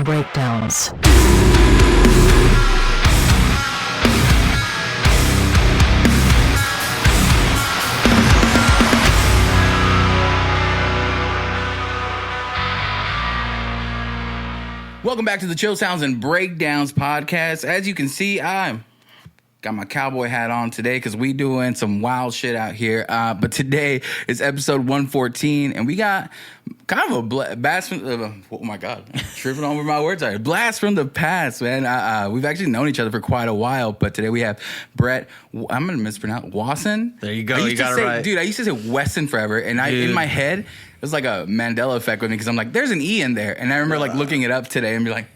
and Breakdowns. Welcome back to the Chill Sounds and Breakdowns podcast. As you can see, I got my cowboy hat on today because we doing some wild shit out here. But today is episode 114, and we got kind of a blast from oh my God, I'm tripping over my words. Sorry. Blast from the past, man. We've actually known each other for quite a while, but today we have Brett. I'm gonna mispronounce Wasson. There you go. You got it right, dude. I used to say Wasson forever, and in my head it was like a Mandela effect with me because I'm like, there's an E in there, and I remember like looking it up today and be like,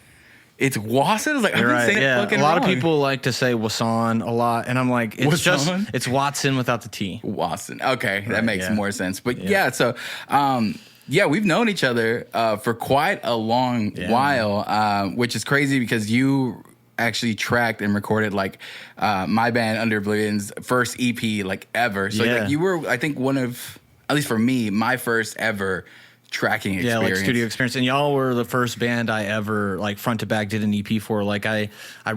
it's Wasson? It's like, I've been saying it fucking A lot wrong. of people like to say Wasson a lot, and I'm like, it's Watson without the T. Wasson. Okay, that makes more sense. But so we've known each other for quite a long while, which is crazy because you actually tracked and recorded like my band Under Oblivion's first EP like ever. So like, you were, I think, one of, at least for me, my first ever tracking experience. Yeah, like studio experience. And y'all were the first band I ever like front to back did an EP for. Like I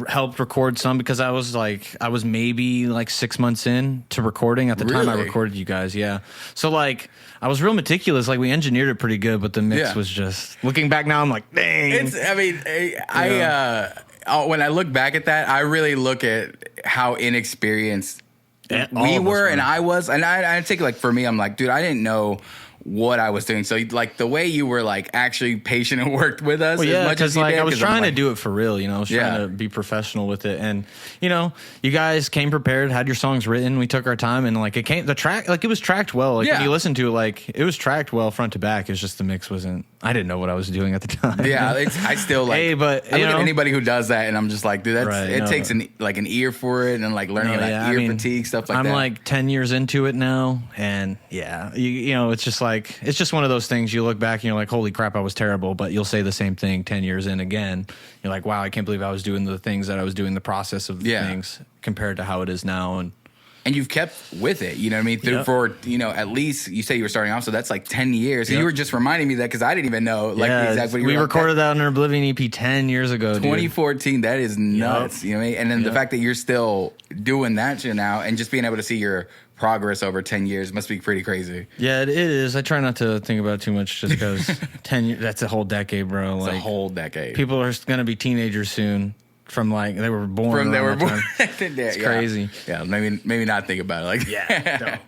helped record some because I was maybe like 6 months in to recording at the time I recorded you guys. Yeah. So like I was real meticulous. Like we engineered it pretty good, but the mix was just, looking back now, I'm like, dang. When I look back at that, I really look at how inexperienced we were and I was. And I take it like, for me, I'm like, dude, I didn't know what I was doing. So like the way you were like actually patient and worked with us as much as you did, I was trying to do it for real, I was trying to be professional with it. And you guys came prepared, had your songs written, we took our time, and like it was tracked well. Like when you listen to it, like it was tracked well front to back. It's just the mix wasn't, I didn't know what I was doing at the time. Yeah, I still like, I look at anybody who does that and I'm just like, dude, it takes an ear for it and like learning ear fatigue, stuff like that. I'm like 10 years into it now, and it's just like, it's just one of those things you look back and you're like, holy crap, I was terrible. But you'll say the same thing 10 years in again. You're like, wow, I can't believe I was doing the things that I was doing, the process of the things compared to how it is now. And you've kept with it, you know what I mean? For, at least you say you were starting off, so that's like 10 years. So you were just reminding me that because I didn't even know exactly. We recorded that Under Oblivion EP 10 years ago, 2014, dude. That is nuts, you know what I mean? And then the fact that you're still doing that shit now and just being able to see your progress over 10 years must be pretty crazy. Yeah, it is. I try not to think about it too much just because 10 years, that's a whole decade, bro. It's a whole decade. People are going to be teenagers soon. From like they were born. It's crazy. Yeah, maybe not think about it like that.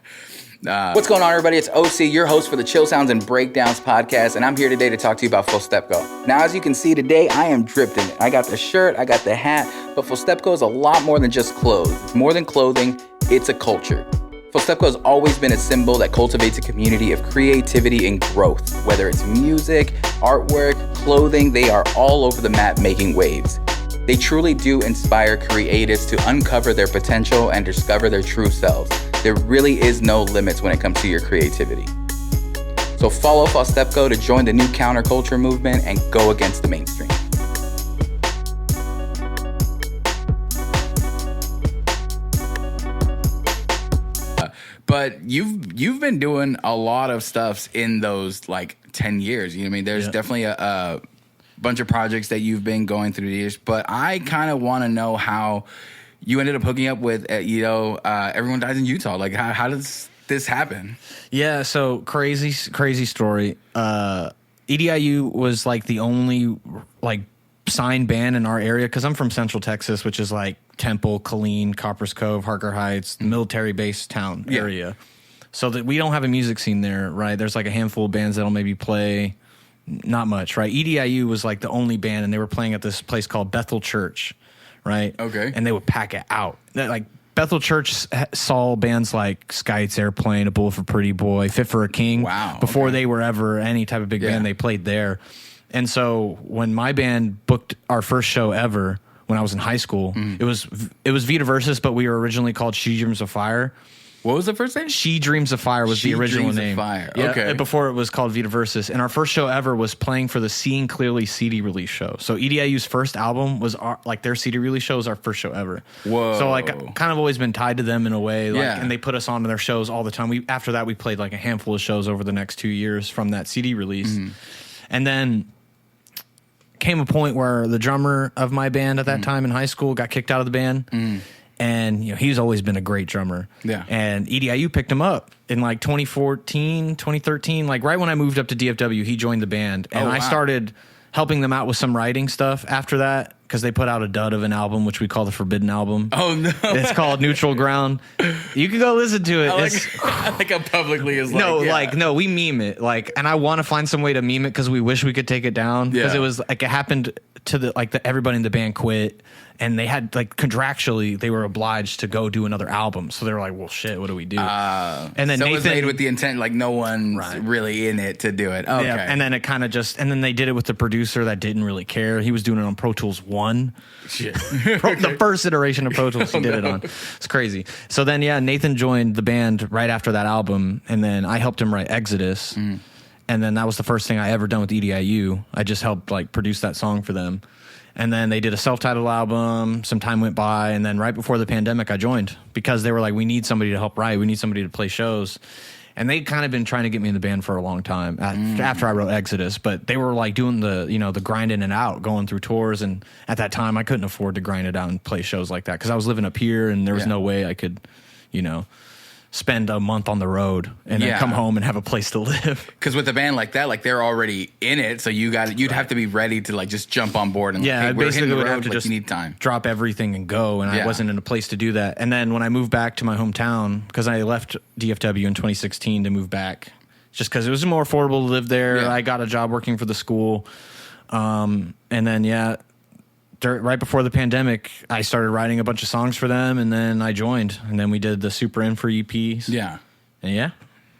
What's going on, everybody? It's OC, your host for the Chill Sounds and Breakdowns podcast, and I'm here today to talk to you about Full Step Go. Now, as you can see today, I am dripped in it. I got the shirt, I got the hat, but Full Step Go is a lot more than just clothes. It's more than clothing, it's a culture. Full Step Go has always been a symbol that cultivates a community of creativity and growth. Whether it's music, artwork, clothing, they are all over the map making waves. They truly do inspire creatives to uncover their potential and discover their true selves. There really is no limits when it comes to your creativity. So follow Full Step Go to join the new counterculture movement and go against the mainstream. But you've been doing a lot of stuff in those like 10 years. You know what I mean? There's definitely a bunch of projects that you've been going through the years, but I kind of want to know how you ended up hooking up with, Everyone Dies in Utah. Like, how does this happen? Yeah, so crazy story. EDIU was like the only like signed band in our area because I'm from Central Texas, which is like Temple, Killeen, Coppers Cove, Harker Heights, military base town area. So that we don't have a music scene there, right? There's like a handful of bands that'll maybe play. Not much, right? EDIU was like the only band, and they were playing at this place called Bethel Church, right? Okay. And they would pack it out. Like Bethel Church saw bands like Skites, Airplane, A Bullet for Pretty Boy, Fit for a King. Wow. Before they were ever any type of big band, they played there. And so when my band booked our first show ever, when I was in high school, it was Vita Versus, but we were originally called She Dreams of Fire. What was the first name? She Dreams of Fire was the original name. Of Fire. Yeah, okay. Before it was called Vita Versus. And our first show ever was playing for the Seeing Clearly CD release show. So EDIU's first album was their CD release show was our first show ever. Whoa. So like kind of always been tied to them in a way. And they put us on to their shows all the time. After that, we played like a handful of shows over the next 2 years from that CD release. And then came a point where the drummer of my band at that time in high school got kicked out of the band. And, he's always been a great drummer. Yeah. And EDIU picked him up in like 2014, 2013. Like right when I moved up to DFW, he joined the band. And I started helping them out with some writing stuff after that, because they put out a dud of an album, which we call the Forbidden Album. Oh, no. It's called Neutral Ground. You can go listen to it. I like how publicly is no, we meme it. And I want to find some way to meme it because we wish we could take it down. Because it was like, it happened to everybody in the band quit. And they had contractually, they were obliged to go do another album. So they were like, well, shit, what do we do? And then so Nathan, it was made with the intent, no one's really in it to do it. Okay. Yeah, and then it kind of and then they did it with the producer that didn't really care. He was doing it on Pro Tools 1. Shit. The first iteration of Pro Tools he did it on. It's crazy. So then, Nathan joined the band right after that album. And then I helped him write Exodus. And then that was the first thing I ever done with EDIU. I just helped produce that song for them. And then they did a self-titled album. Some time went by, and then right before the pandemic, I joined because they were like, "We need somebody to help write. We need somebody to play shows." And they kind of been trying to get me in the band for a long time after I wrote Exodus. But they were doing the grinding and out, going through tours. And at that time, I couldn't afford to grind it out and play shows like that because I was living up here, and there was no way I could, spend a month on the road and then come home and have a place to live. Because with a band like that, they're already in it, so you'd have to be ready to just jump on board and I basically would have to just you need time, drop everything and go. And I wasn't in a place to do that. And then when I moved back to my hometown, because I left DFW in 2016 to move back, just because it was more affordable to live there. I got a job working for the school, and then right before the pandemic, I started writing a bunch of songs for them, and then I joined, and then we did the Super Infra EPs. Yeah. And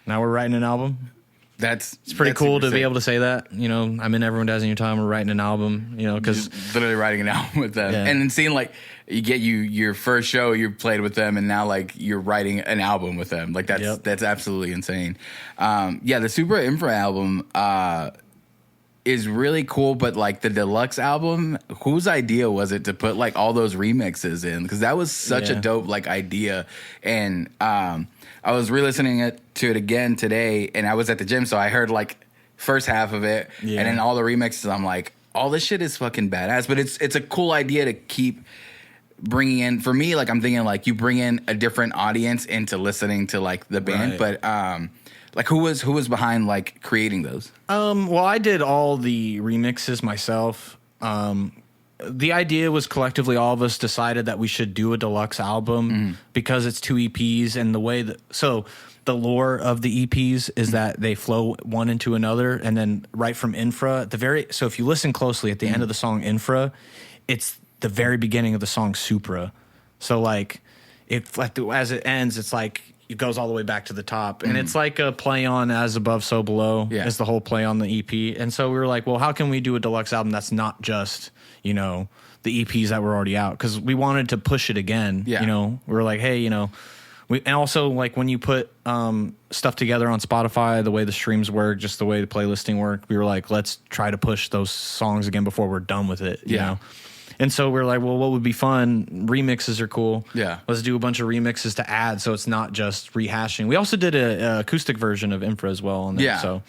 now we're writing an album. It's pretty cool to be able to say that. I'm in Everyone Dies in Your Time. We're writing an album, because literally writing an album with them. Yeah. And then seeing you get your first show you played with them, and now you're writing an album with them. That's absolutely insane. The Super Infra album, is really cool, but the deluxe album, whose idea was it to put all those remixes in? Because that was such a dope idea. And I was re-listening to it again today, and I was at the gym, so I heard first half of it, and then all the remixes. I'm like, all this shit is fucking badass. But it's a cool idea to keep bringing in. For me, I'm thinking you bring in a different audience into listening to the band, but who was behind creating those? Well, I did all the remixes myself. The idea was collectively all of us decided that we should do a deluxe album because it's 2 EPs, and the way the lore of the EPs is that they flow one into another, and then right from Infra so if you listen closely at the end of the song Infra, it's the very beginning of the song Supra. So as it ends, it's it goes all the way back to the top. And it's a play on As Above, So Below. Yeah. Is the whole play on the EP. And so we were like, well, how can we do a deluxe album that's not just, the EPs that were already out? Because we wanted to push it again. Yeah. We were like, hey, and also when you put stuff together on Spotify, the way the streams work, just the way the playlisting worked, we were like, let's try to push those songs again before we're done with it. You know? And so we're like, well, what would be fun? Remixes are cool. Yeah. Let's do a bunch of remixes to add so it's not just rehashing. We also did an acoustic version of Infra as well on there. Yeah. So,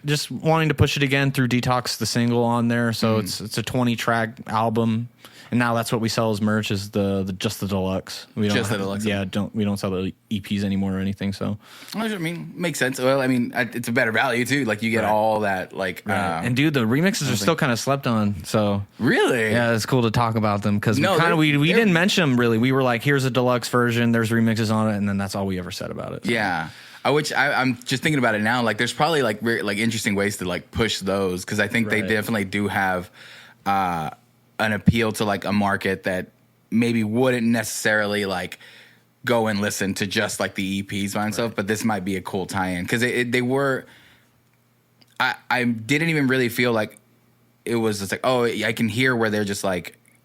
just wanting to push it again through Detox, the single on there. So it's a 20-track album. And now that's what we sell as merch is just the deluxe. We don't the deluxe. Yeah, we don't sell the EPs anymore or anything. So makes sense. Well, it's a better value too. You get all that and dude, the remixes are still kind of slept on. So really, yeah, it's cool to talk about them because we didn't mention them really. We were like, here's a deluxe version. There's remixes on it, and then that's all we ever said about it. So. Yeah. I'm just thinking about it now. There's probably interesting ways to push those because I think they definitely do have an appeal to a market that maybe wouldn't necessarily go and listen to just the EPs by themselves, but this might be a cool tie-in because they were. I didn't even really feel like it was just I can hear where they're just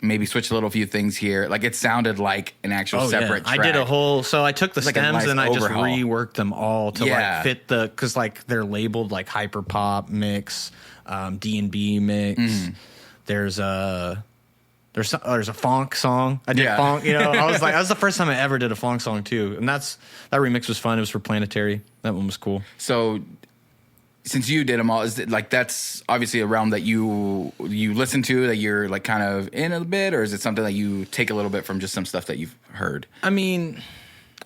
maybe switch a little few things here. It sounded like an actual separate track. I did a whole, so I took the stems nice and I just reworked them all to fit because they're labeled hyper pop mix, D&B mix. There's a funk song. I did funk, I was that was the first time I ever did a funk song too. And that remix was fun. It was for Planetary. That one was cool. So since you did them all, is it like that's obviously a realm that you listen to, that you're like kind of in a bit, or is it something that you take a little bit from just some stuff that you've heard? I mean,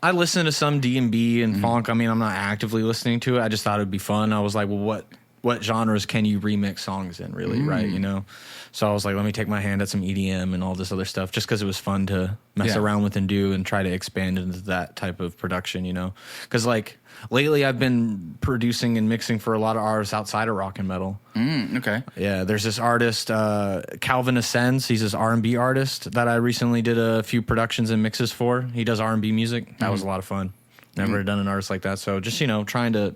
I listen to some D&B and funk. I mean, I'm not actively listening to it. I just thought it'd be fun. I was like, well, what genres can you remix songs in, really, right? You know? So I was like, let me take my hand at some EDM and all this other stuff, just because it was fun to mess around with and do and try to expand into that type of production, you know? Because, like, lately I've been producing and mixing for a lot of artists outside of rock and metal. Okay. Yeah, there's this artist, Calvin Ascends. He's this R&B artist that I recently did a few productions and mixes for. He does R&B music. That was a lot of fun. Never done an artist like that. So just, you know, trying to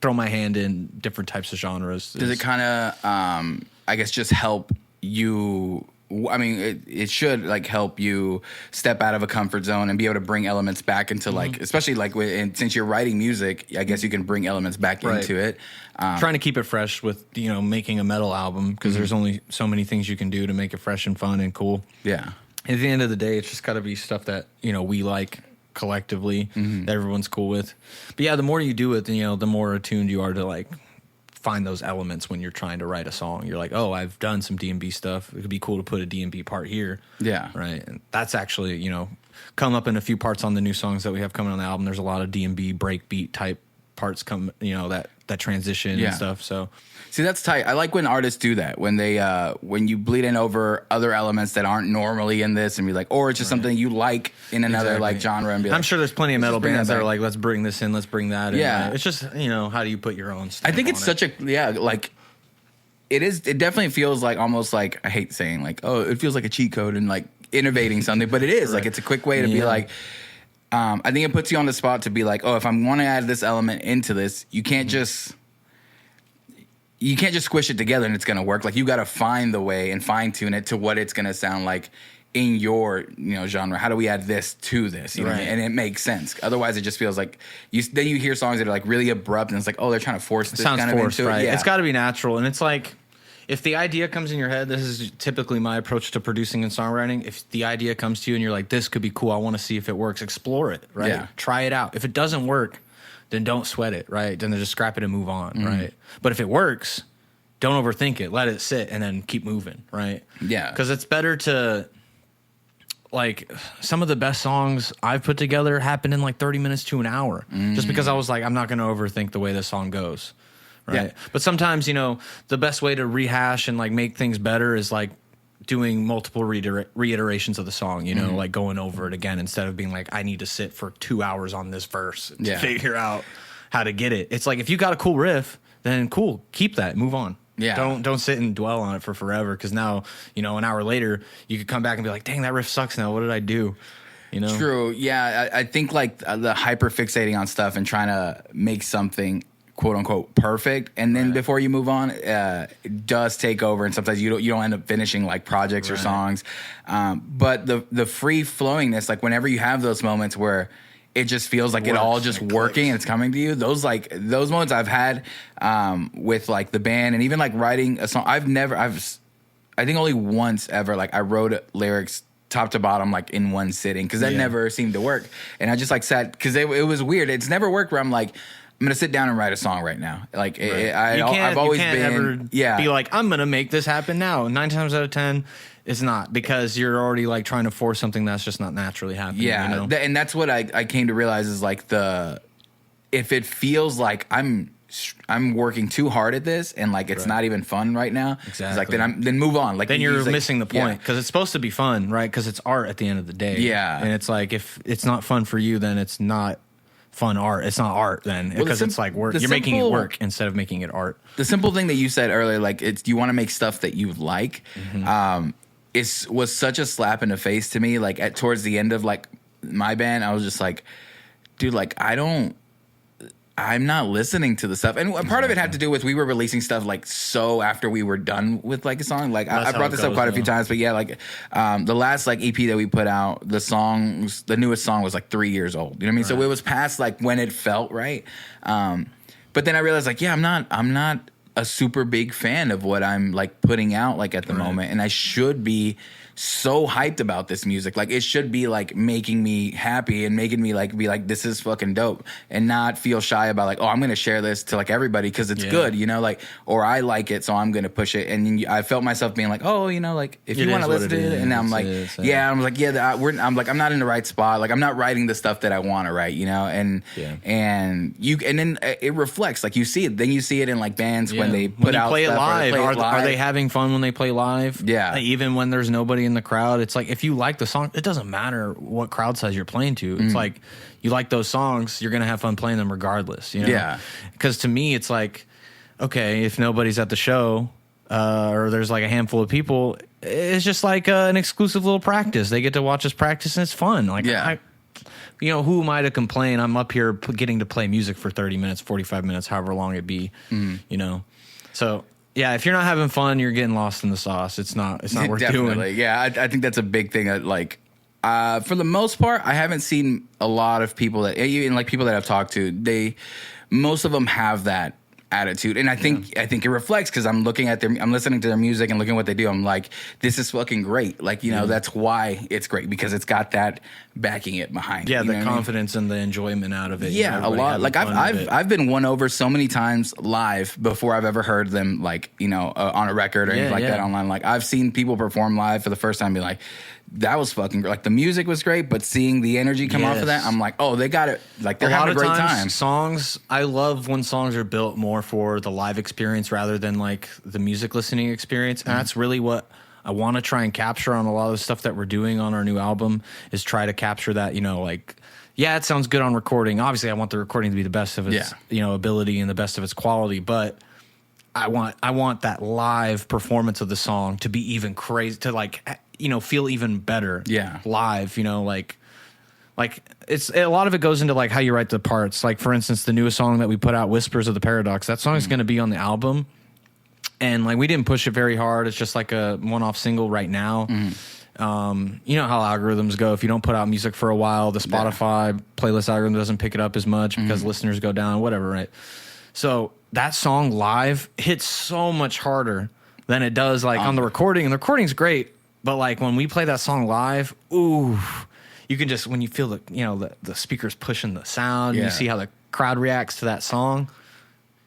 throw my hand in different types of genres. Does it kind of, I guess, just help you? I mean, it should like help you step out of a comfort zone and be able to bring elements back into like, especially like since you're writing music, I guess you can bring elements back into it. Trying to keep it fresh with, you know, making a metal album, because there's only so many things you can do to make it fresh and fun and cool. Yeah. At the end of the day, it's just got to be stuff that, you know, we like collectively, that everyone's cool with. But yeah, the more you do it, you know, the more attuned you are to like find those elements when you're trying to write a song. You're like, oh, I've done some D&B stuff. It could be cool to put a D&B part here. Yeah. Right. And that's actually, you know, come up in a few parts on the new songs that we have coming on the album. There's a lot of D&B breakbeat type parts come, you know, that transition and stuff. So see, that's tight. I like when artists do that, when they when you bleed in over other elements that aren't normally in this, and be like, or it's just something you like in another like genre, and be like, I'm sure there's plenty of metal bands that are like, let's bring this in, let's bring that in. Yeah. It's just, you know, how do you put your own stuff? I think it's such a like it is. It definitely feels like almost like, I hate saying like, oh, it feels like a cheat code and like innovating something, but it is like it's a quick way to be like. I think it puts you on the spot to be like, oh, if I want to add this element into this, you can't just squish it together and it's going to work. Like, you got to find the way and fine tune it to what it's going to sound like in your, you know, genre. How do we add this to this? You know what I mean? And it makes sense. Otherwise, it just feels like then you hear songs that are like really abrupt and it's like, oh, they're trying to force this kind of into it. Yeah. It's got to be natural. And it's like, if the idea comes in your head, this is typically my approach to producing and songwriting. If the idea comes to you and you're like, this could be cool, I want to see if it works, explore it, right? Yeah. Try it out. If it doesn't work, then don't sweat it, right? Then just scrap it and move on, right? But if it works, don't overthink it. Let it sit and then keep moving, right? Yeah. Because it's better to, like, some of the best songs I've put together happen in like 30 minutes to an hour. Just because I was like, I'm not going to overthink the way this song goes. Right. Yeah. But sometimes, you know, the best way to rehash and like make things better is like doing multiple reiterations of the song, you know, like going over it again instead of being like, I need to sit for 2 hours on this verse to figure out how to get it. It's like, if you got a cool riff, then cool, keep that, move on. Yeah. Don't sit and dwell on it for forever, because now, you know, an hour later, you could come back and be like, dang, that riff sucks now. What did I do? You know? True. Yeah. I think like the hyper fixating on stuff and trying to make something quote unquote perfect, and then before you move on, it does take over, and sometimes you don't end up finishing like projects or songs. But the free flowingness, like whenever you have those moments where it just feels like it all just working and it's coming to you, those moments I've had with like the band, and even like writing a song. I think only once ever like I wrote lyrics top to bottom like in one sitting, because that never seemed to work, and I just like sat, because it was weird. It's never worked where I'm like, I'm gonna sit down and write a song right now. Like I've always been, be like, I'm gonna make this happen now. 9 times out of 10, it's not, because you're already like trying to force something that's just not naturally happening. Yeah, you know? And that's what I came to realize is like if it feels like I'm working too hard at this and like it's not even fun right now. Exactly. Like then move on. Like then you're missing the point, because it's supposed to be fun, right? Because it's art at the end of the day. Yeah. And it's like, if it's not fun for you, then it's not fun art. It's not art then, because it's like work. You're making it work instead of making it art. The simple thing that you said earlier, like you want to make stuff that you like, was such a slap in the face to me. Like towards the end of like my band, I was just like, dude, like I'm not listening to the stuff. And part of it had to do with, we were releasing stuff like so after we were done with like a song. Like I brought this up quite a few times, but yeah, like the last like EP that we put out, the newest song was like 3 years old. You know what I mean? So it was past like when it felt right. But then I realized like, yeah, I'm not a super big fan of what I'm like putting out like at the moment, and I should be so hyped about this music. Like, it should be like making me happy and making me like be like, this is fucking dope, and not feel shy about like, oh, I'm gonna share this to like everybody because it's good, you know, like, or I like it, so I'm gonna push it. And I felt myself being like, oh, you know, like if you want to listen to it, and I'm like, I'm like, I'm like, I'm not in the right spot. Like, I'm not writing the stuff that I want to write, you know, and then it reflects, like, you see it. Then you see it in like bands when they play it live. Are they having fun when they play live? Yeah. Like, even when there's nobody in the crowd, it's like, if you like the song, it doesn't matter what crowd size you're playing to. It's like, you like those songs, you're gonna have fun playing them regardless. You know? Yeah. Because to me, it's like, okay, if nobody's at the show, or there's like a handful of people, it's just like an exclusive little practice. They get to watch us practice, and it's fun. Like, you know, who am I to complain? I'm up here getting to play music for 30 minutes, 45 minutes, however long it be, you know? So, yeah, if you're not having fun, you're getting lost in the sauce. It's not worth doing. Yeah, I think that's a big thing. That, like, for the most part, I haven't seen a lot of people that, even like people that I've talked to, most of them have that attitude, and I think it reflects, because I'm listening to their music and looking at what they do. I'm like, this is fucking great. Like, you know, that's why it's great, because it's got that backing it behind. Yeah, the confidence and the enjoyment out of it. Yeah, a lot. Like, I've been won over so many times live before I've ever heard them, like, you know, on a record or anything like that online. Like, I've seen people perform live for the first time, be like, that was fucking great. Like, the music was great, but seeing the energy come off of that, I'm like, oh, they got it. Like, they're having a great time. Songs, I love when songs are built more for the live experience rather than like the music listening experience. And that's really what I want to try and capture on a lot of the stuff that we're doing on our new album, is try to capture that, you know, like, yeah, it sounds good on recording. Obviously, I want the recording to be the best of its, you know, ability and the best of its quality, but I want that live performance of the song to be even crazy, to like, you know, feel even better live, you know, like it's a lot of it goes into like how you write the parts. Like, for instance, the newest song that we put out, Whispers of the Paradox, that song is going to be on the album, and like, we didn't push it very hard. It's just like a one-off single right now. You know how algorithms go. If you don't put out music for a while, the Spotify playlist algorithm doesn't pick it up as much because listeners go down, whatever, right? So that song live hits so much harder than it does like on the recording, and the recording's great. But like, when we play that song live, ooh, you can just, when you feel the speakers pushing the sound, you see how the crowd reacts to that song.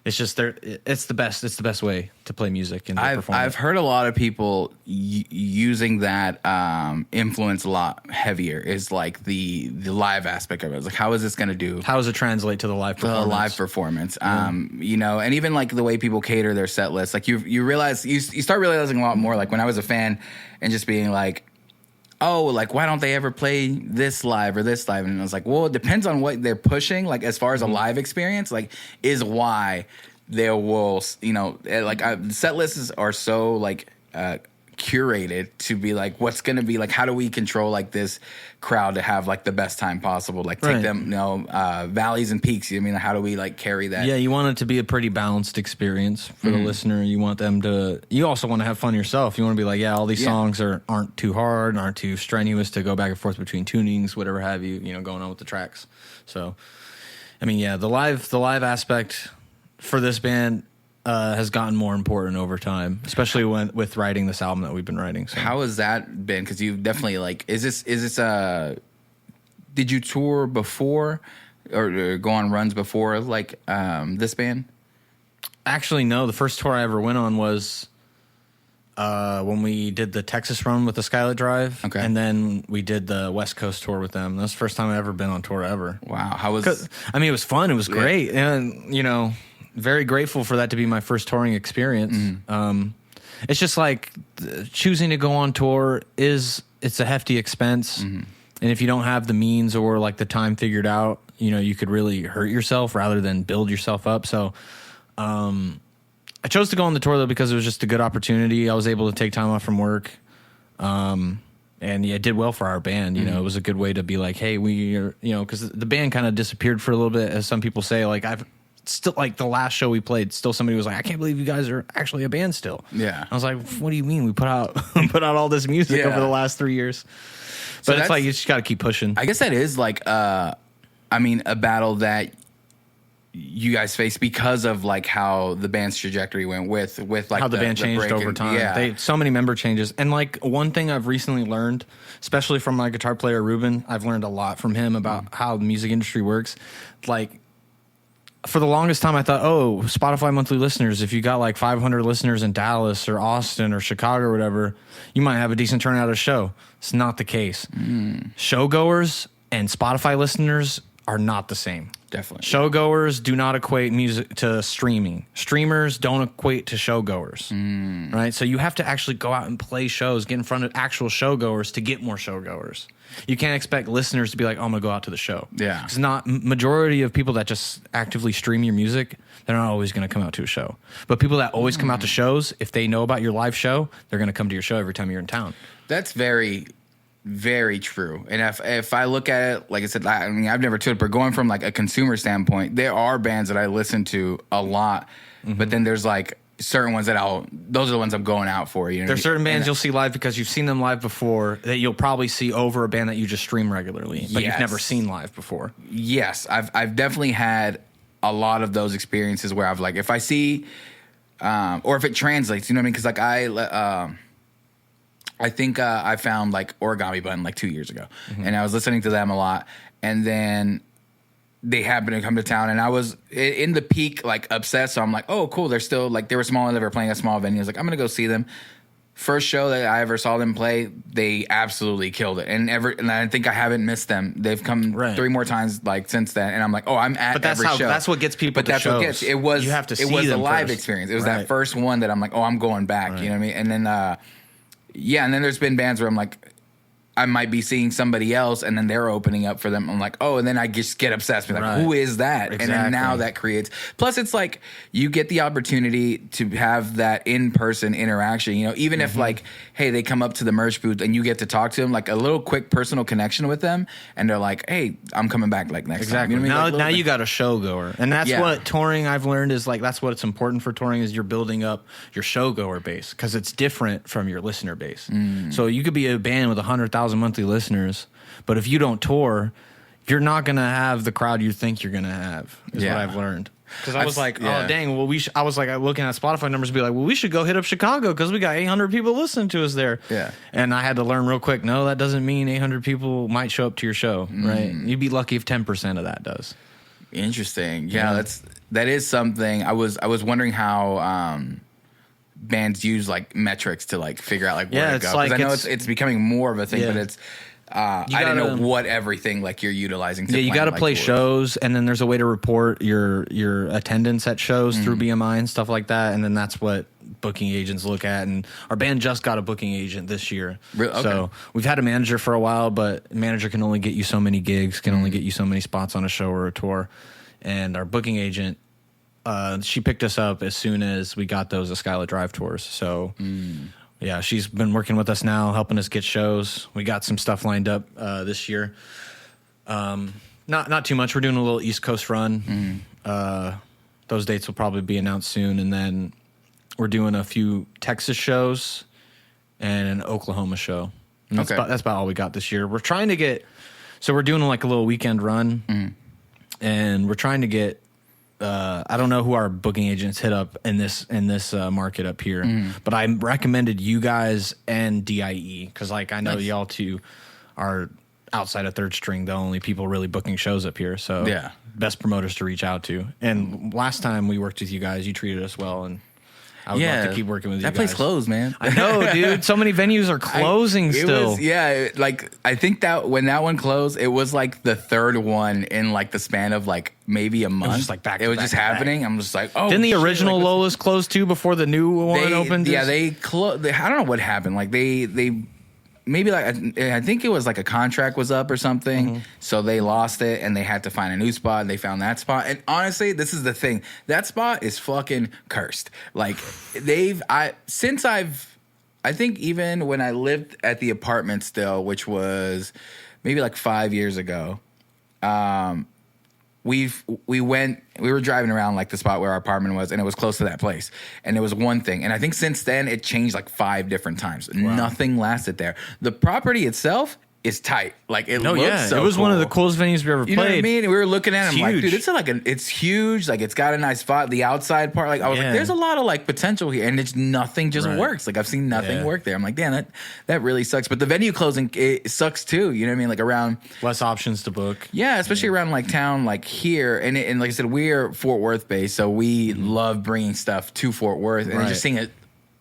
It's just it's the best. It's the best way to play music and perform. I've heard a lot of people using that influence a lot heavier, is like the live aspect of it. It's like, how is this going to do? How does it translate to the live performance? The live performance. You know, and even like the way people cater their set list. Like, you realize, you start realizing a lot more. Like, when I was a fan and just being like, oh, like, why don't they ever play this live or this live? And I was like, well, it depends on what they're pushing. Like, as far as a live experience, like, is why they will, you know, like, set lists are so like curated to be like, what's going to be like, how do we control like this crowd to have like the best time possible? Like, take them, you know, valleys and peaks. I mean, how do we like carry that? Yeah, you want it to be a pretty balanced experience for the listener. You want them to, you also want to have fun yourself. You want to be like, yeah, all these songs aren't too hard, aren't too strenuous to go back and forth between tunings, whatever have you, you know, going on with the tracks. So, I mean, yeah, the live aspect for this band has gotten more important over time, especially with writing this album that we've been writing. So. How has that been? Because you've definitely like, is this did you tour before or go on runs before like this band? Actually, no. The first tour I ever went on was when we did the Texas run with the Skylit Drive. Okay. And then we did the West Coast tour with them. That's the first time I've ever been on tour ever. Wow. How was? I mean, it was fun. It was great. And, you know, very grateful for that to be my first touring experience. It's just like choosing to go on tour it's a hefty expense. And if you don't have the means or like the time figured out, you know, you could really hurt yourself rather than build yourself up. So, I chose to go on the tour though because it was just a good opportunity. I was able to take time off from work. And yeah, it did well for our band. You know, it was a good way to be like, hey, we are, you know, because the band kind of disappeared for a little bit, as some people say. Like, I've still, like, the last show we played, still somebody was like, I can't believe you guys are actually a band still. Yeah. I was like, what do you mean? We put out all this music over the last 3 years. But so it's like, you just got to keep pushing. I guess that is like, I mean, a battle that you guys faced because of like how the band's trajectory went with like how the band changed over time. Yeah. So many member changes. And like one thing I've recently learned, especially from my guitar player Ruben, I've learned a lot from him about how the music industry works. Like for the longest time I thought, oh, Spotify monthly listeners, if you got like 500 listeners in Dallas or Austin or Chicago or whatever, you might have a decent turnout at a show. It's not the case. Showgoers and Spotify listeners are not the same. Definitely. Showgoers do not equate music to streaming. Streamers don't equate to showgoers, right? So you have to actually go out and play shows, get in front of actual showgoers to get more showgoers. You can't expect listeners to be like, oh, I'm going to go out to the show. Yeah. It's not majority of people that just actively stream your music, they're not always going to come out to a show. But people that always come out to shows, if they know about your live show, they're going to come to your show every time you're in town. That's very true. And if I look at it, like I said, I mean, I've never toured, but going from like a consumer standpoint, there are bands that I listen to a lot, but then there's like certain ones that those are the ones I'm going out for. You know, There's certain bands you'll see live because you've seen them live before that you'll probably see over a band that you just stream regularly, but you've never seen live before. Yes, I've definitely had a lot of those experiences where I've like, if I see, or if it translates, you know what I mean? Because like I think I found like Origami Button like 2 years ago, and I was listening to them a lot, and then they happened to come to town, and I was in the peak like obsessed. So I'm like, oh, cool. They're still like, they were small and they were playing a small venue. I was like, I'm gonna go see them. First show that I ever saw them play, they absolutely killed it, and I think I haven't missed them. They've come 3 more times like since then, and I'm like, oh, I'm at every show. That's what gets people. But that's shows. what gets it was. You have to see it was a them live first. experience. It was that first one that I'm like, oh, I'm going back. You know what I mean? And then. Yeah, and then there's been bands where I'm like, I might be seeing somebody else, and then they're opening up for them. I'm like, oh, and then I just get obsessed. Like, who is that? Exactly. And then now that creates. Plus, it's like you get the opportunity to have that in-person interaction. You know, even if like, hey, they come up to the merch booth and you get to talk to them, like a little quick personal connection with them, and they're like, hey, I'm coming back like next time. You know what I mean? Now you got a show goer, and that's what touring I've learned is like. That's what's important for touring is you're building up your show goer base because it's different from your listener base. So you could be a band with 100,000 monthly listeners, but if you don't tour, you're not gonna have the crowd you think you're gonna have. Is what I've learned. Because I was like, oh dang, well I was like looking at Spotify numbers, and be like, well, we should go hit up Chicago because we got 800 people listening to us there. Yeah, and I had to learn real quick. No, that doesn't mean 800 people might show up to your show. Right? You'd be lucky if 10% of that does. Interesting. Yeah, that is something. I was wondering how bands use like metrics to like figure out like where to go. Because I know it's becoming more of a thing, but it's. I don't know what everything like you're utilizing. To you got to play shows, and then there's a way to report your attendance at shows through BMI and stuff like that, and then that's what booking agents look at. And our band just got a booking agent this year, so we've had a manager for a while, but manager can only get you so many gigs, can only get you so many spots on a show or a tour, and our booking agent. She picked us up as soon as we got those Escala Drive tours. So, yeah, she's been working with us now, helping us get shows. We got some stuff lined up this year. Not too much. We're doing a little East Coast run. Those dates will probably be announced soon. And then we're doing a few Texas shows and an Oklahoma show. And that's about all we got this year. We're trying to get... So we're doing like a little weekend run. And we're trying to get... I don't know who our booking agents hit up in this market up here, but I recommended you guys and DIE because like I know y'all two are outside of Third String the only people really booking shows up here. So best promoters to reach out to. And last time we worked with you guys, you treated us well, and I would love to keep working with you guys. That place closed, man. I know, dude. So many venues are closing still. Like I think that when that one closed, it was like the third one in like the span of like maybe a month. It was just like back. It was just happening. I'm just like, oh. Didn't the original Lola's close too before the new one opened? Yeah, they closed. I don't know what happened. Like they maybe like I think it was like a contract was up or something, so they lost it and they had to find a new spot. And they found that spot, and honestly, this is the thing: that spot is fucking cursed. Like I think even when I lived at the apartment still, which was maybe like 5 years ago, we were driving around like the spot where our apartment was, and it was close to that place. And it was one thing. And I think since then it changed like 5 different times. Wow. Nothing lasted there. The property itself is tight. Like it No, looks yeah, so it was cool. one of the coolest venues we ever played. You know what I mean? We were looking at it, I'm like, huge. dude, it's huge. Like it's got a nice spot. The outside part, like I was like, there's a lot of like potential here, and it's nothing just works. Like I've seen nothing work there. I'm like, damn, that really sucks. But the venue closing, it sucks too. You know what I mean? Like around Less options to book. Yeah, especially around like town, like here, and like I said, we're Fort Worth based, so we love bringing stuff to Fort Worth, and just seeing it.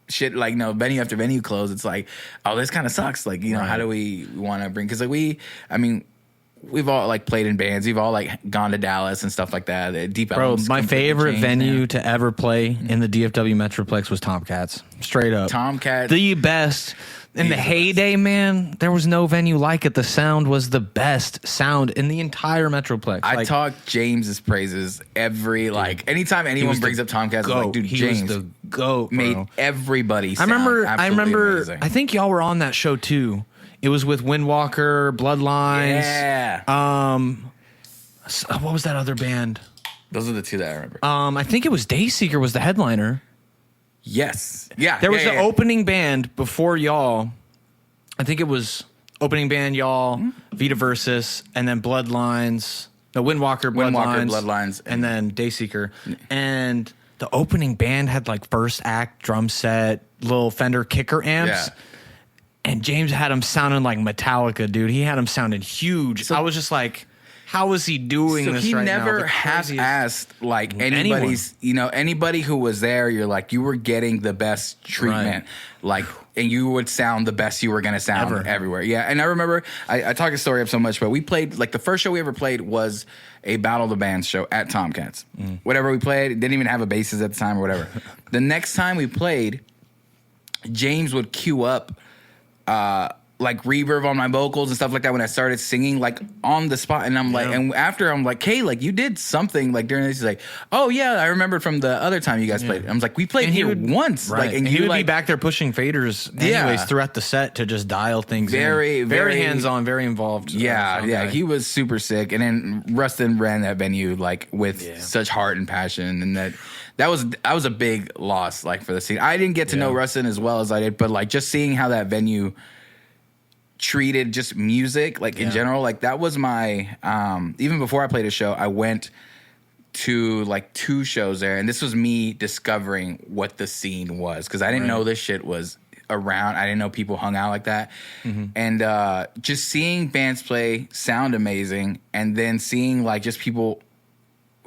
Shit, like venue after venue close. It's like, oh, this kind of sucks. Like, you know, how do we want to bring? Because like we've all like played in bands. We've all like gone to Dallas and stuff like that. Deep Bro, Ellum's my favorite venue now. to ever play in the DFW Metroplex was Tomcats. Straight up, Tomcats, the best. In the heyday, man, there was no venue like it. The sound was the best sound in the entire Metroplex. I talk James's praises anytime anyone brings up Tomcats, I'm like, dude, James was the GOAT, bro. made everybody sound I remember. amazing. I think y'all were on that show too. It was with Windwalker, Bloodlines. Yeah. What was that other band? Those are the two that I remember. I think it was Dayseeker was the headliner. Yes. Yeah. There was the opening band before y'all. I think it was opening band, y'all, Vita Versus, and then Bloodlines. No, Windwalker, Bloodlines. And then Dayseeker. And the opening band had like first act drum set, little Fender kicker amps. Yeah. And James had him sounding like Metallica, dude. He had him sounding huge. So I was just like, how is he doing this he right now? never half-assed like anybody's, anybody who was there, you're like, you were getting the best treatment. Like, and you would sound the best you were going to sound everywhere. Yeah. And I remember, I talk a story up so much, but we played, like the first show we ever played was a Battle of the Bands show at Tomcats. Whatever we played, didn't even have a bassist at the time or whatever. The next time we played, James would cue up, like reverb on my vocals and stuff like that when I started singing, like on the spot. And I'm like, and after I'm like, hey, like you did something like during this. He's like, oh yeah, I remember from the other time you guys played. I was like, we played here once. Right. Like, and he would be back there pushing faders anyways throughout the set to just dial things very hands on, very involved. Yeah. He was super sick. And then Rustin ran that venue like with such heart and passion. And that was a big loss like for the scene. I didn't get to know Rustin as well as I did, but like just seeing how that venue treated just music like in general, like that was my even before I played a show, I went to like 2 shows there, and this was me discovering what the scene was, because I didn't know this shit was around. I didn't know people hung out like that. And just seeing bands play sound amazing, and then seeing like just people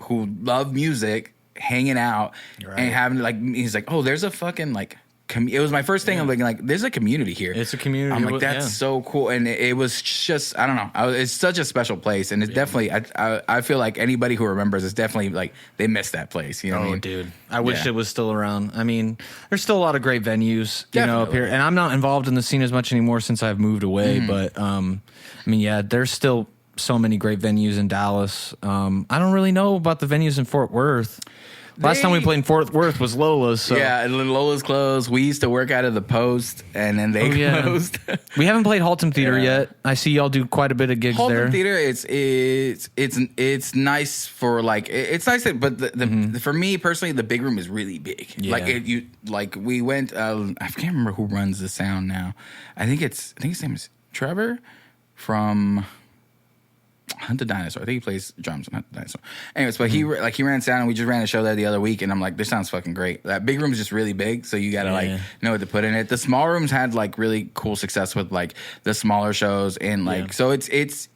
who love music hanging out and having like, he's like, oh, there's a fucking like it was my first thing. I'm like, there's a community here. It's a community. I'm like, that's so cool. And it was just, I don't know. It's such a special place. And it's definitely, I feel like anybody who remembers, it's definitely like they missed that place. You know what I mean? Dude. I wish it was still around. I mean, there's still a lot of great venues, you know, up here. And I'm not involved in the scene as much anymore since I've moved away. But, I mean, yeah, there's still so many great venues in Dallas. I don't really know about the venues in Fort Worth. Last time we played in Fort Worth was Lola's. So. Yeah, and Lola's closed. We used to work out of the Post, and then they closed. We haven't played Haltom Theater yet. I see y'all do quite a bit of gigs there. Haltom Theater, it's nice for like it's nice, but the for me personally, the big room is really big. Yeah. Like we went. I can't remember who runs the sound now. I think his name is Trevor from Hunt the Dinosaur. I think he plays drums on Hunt the Dinosaur. Anyways, but he ran sound, and we just ran a show there the other week, and I'm like, this sounds fucking great. That big room is just really big, so you gotta like know what to put in it. The small rooms had like really cool success with like the smaller shows, and like so it's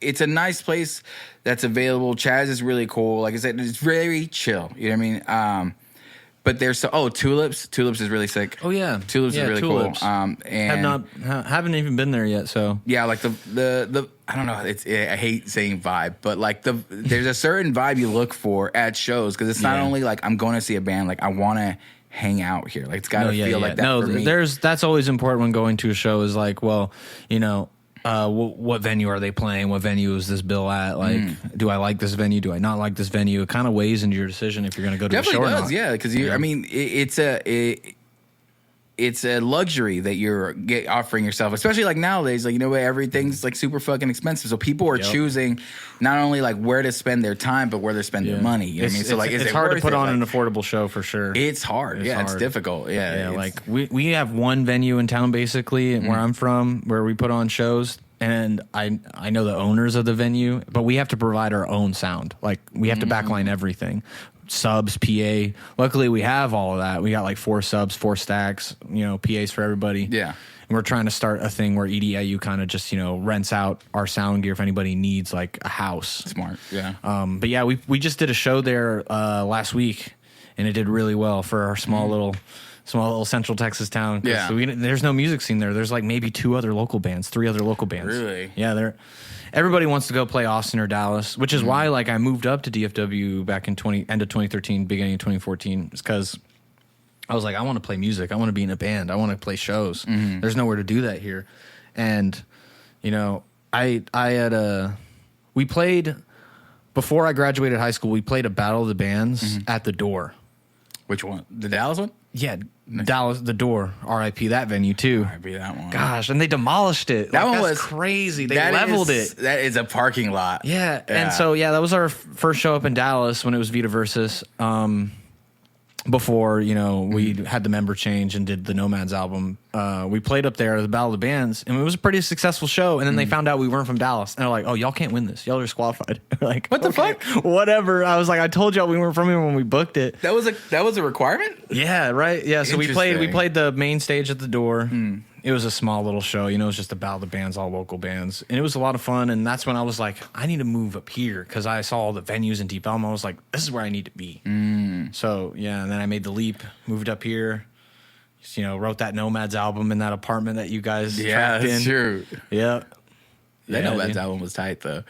a nice place that's available. Chaz is really cool. Like I said, it's very chill. You know what I mean? But there's Tulips. Tulips is really sick. Oh yeah, Tulips is really Tulips. cool. And haven't even been there yet. So yeah, like the I don't know. I hate saying vibe, but like there's a certain vibe you look for at shows, because it's not only like I'm going to see a band. Like I want to hang out here. Like it's got to feel like that. No, for me. That's always important when going to a show. Is like, well, you know. What venue are they playing? What venue is this bill at? Like, do I like this venue? Do I not like this venue? It kind of weighs into your decision if you're going to go to Definitely a show does, or not. yeah. Because I mean, it's a luxury that you're offering yourself, especially like nowadays. Like, you know, everything's like super fucking expensive, so people are choosing not only like where to spend their time, but where to spend their money. You know what I mean? So like, it's hard to put on an affordable show for sure. It's hard. It's difficult. Yeah. Like we have one venue in town basically, where I'm from, where we put on shows. and I know the owners of the venue, but we have to provide our own sound. Like we have to backline everything. Subs, PA. Luckily, we have all of that. We got like 4 subs, 4 stacks, PAs for everybody. Yeah. And we're trying to start a thing where EDIU kind of just, rents out our sound gear if anybody needs like a house. Smart. Yeah. But yeah, we just did a show there last week, and it did really well for our small little Central Texas town. Yeah. There's no music scene there. There's like maybe 3 other local bands. Really? Yeah, everybody wants to go play Austin or Dallas, which is why like I moved up to DFW back in end of 2013, beginning of 2014. It's because I was like, I want to play music. I want to be in a band. I want to play shows. There's nowhere to do that here. And, we played, before I graduated high school, we played a Battle of the Bands at the Door. Which one? The Dallas one? Yeah, Dallas, the Door, RIP that venue too. RIP that one. Gosh, and they demolished it. That one that's was crazy. They leveled it. That is a parking lot. Yeah, and so that was our first show up in Dallas when it was Vita Versus. Before we had the member change and did the Nomads album, we played up there at the Battle of the Bands, and it was a pretty successful show. And then they found out we weren't from Dallas, and they're like, "Oh, y'all can't win this. Y'all are disqualified." Like, what the fuck? Whatever. I was like, I told y'all we weren't from here when we booked it. That was a requirement. Yeah, right. Yeah, so we played the main stage at the Door. It was a small little show, it was just a Battle of the Bands, all local bands, and it was a lot of fun. And that's when I was like, I need to move up here because I saw all the venues in Deep Elm. I was like, this is where I need to be. So yeah, and then I made the leap, moved up here. Just, wrote that Nomads album in that apartment that you guys trapped in. Yeah, that's true. Yeah, That Nomads album was tight though.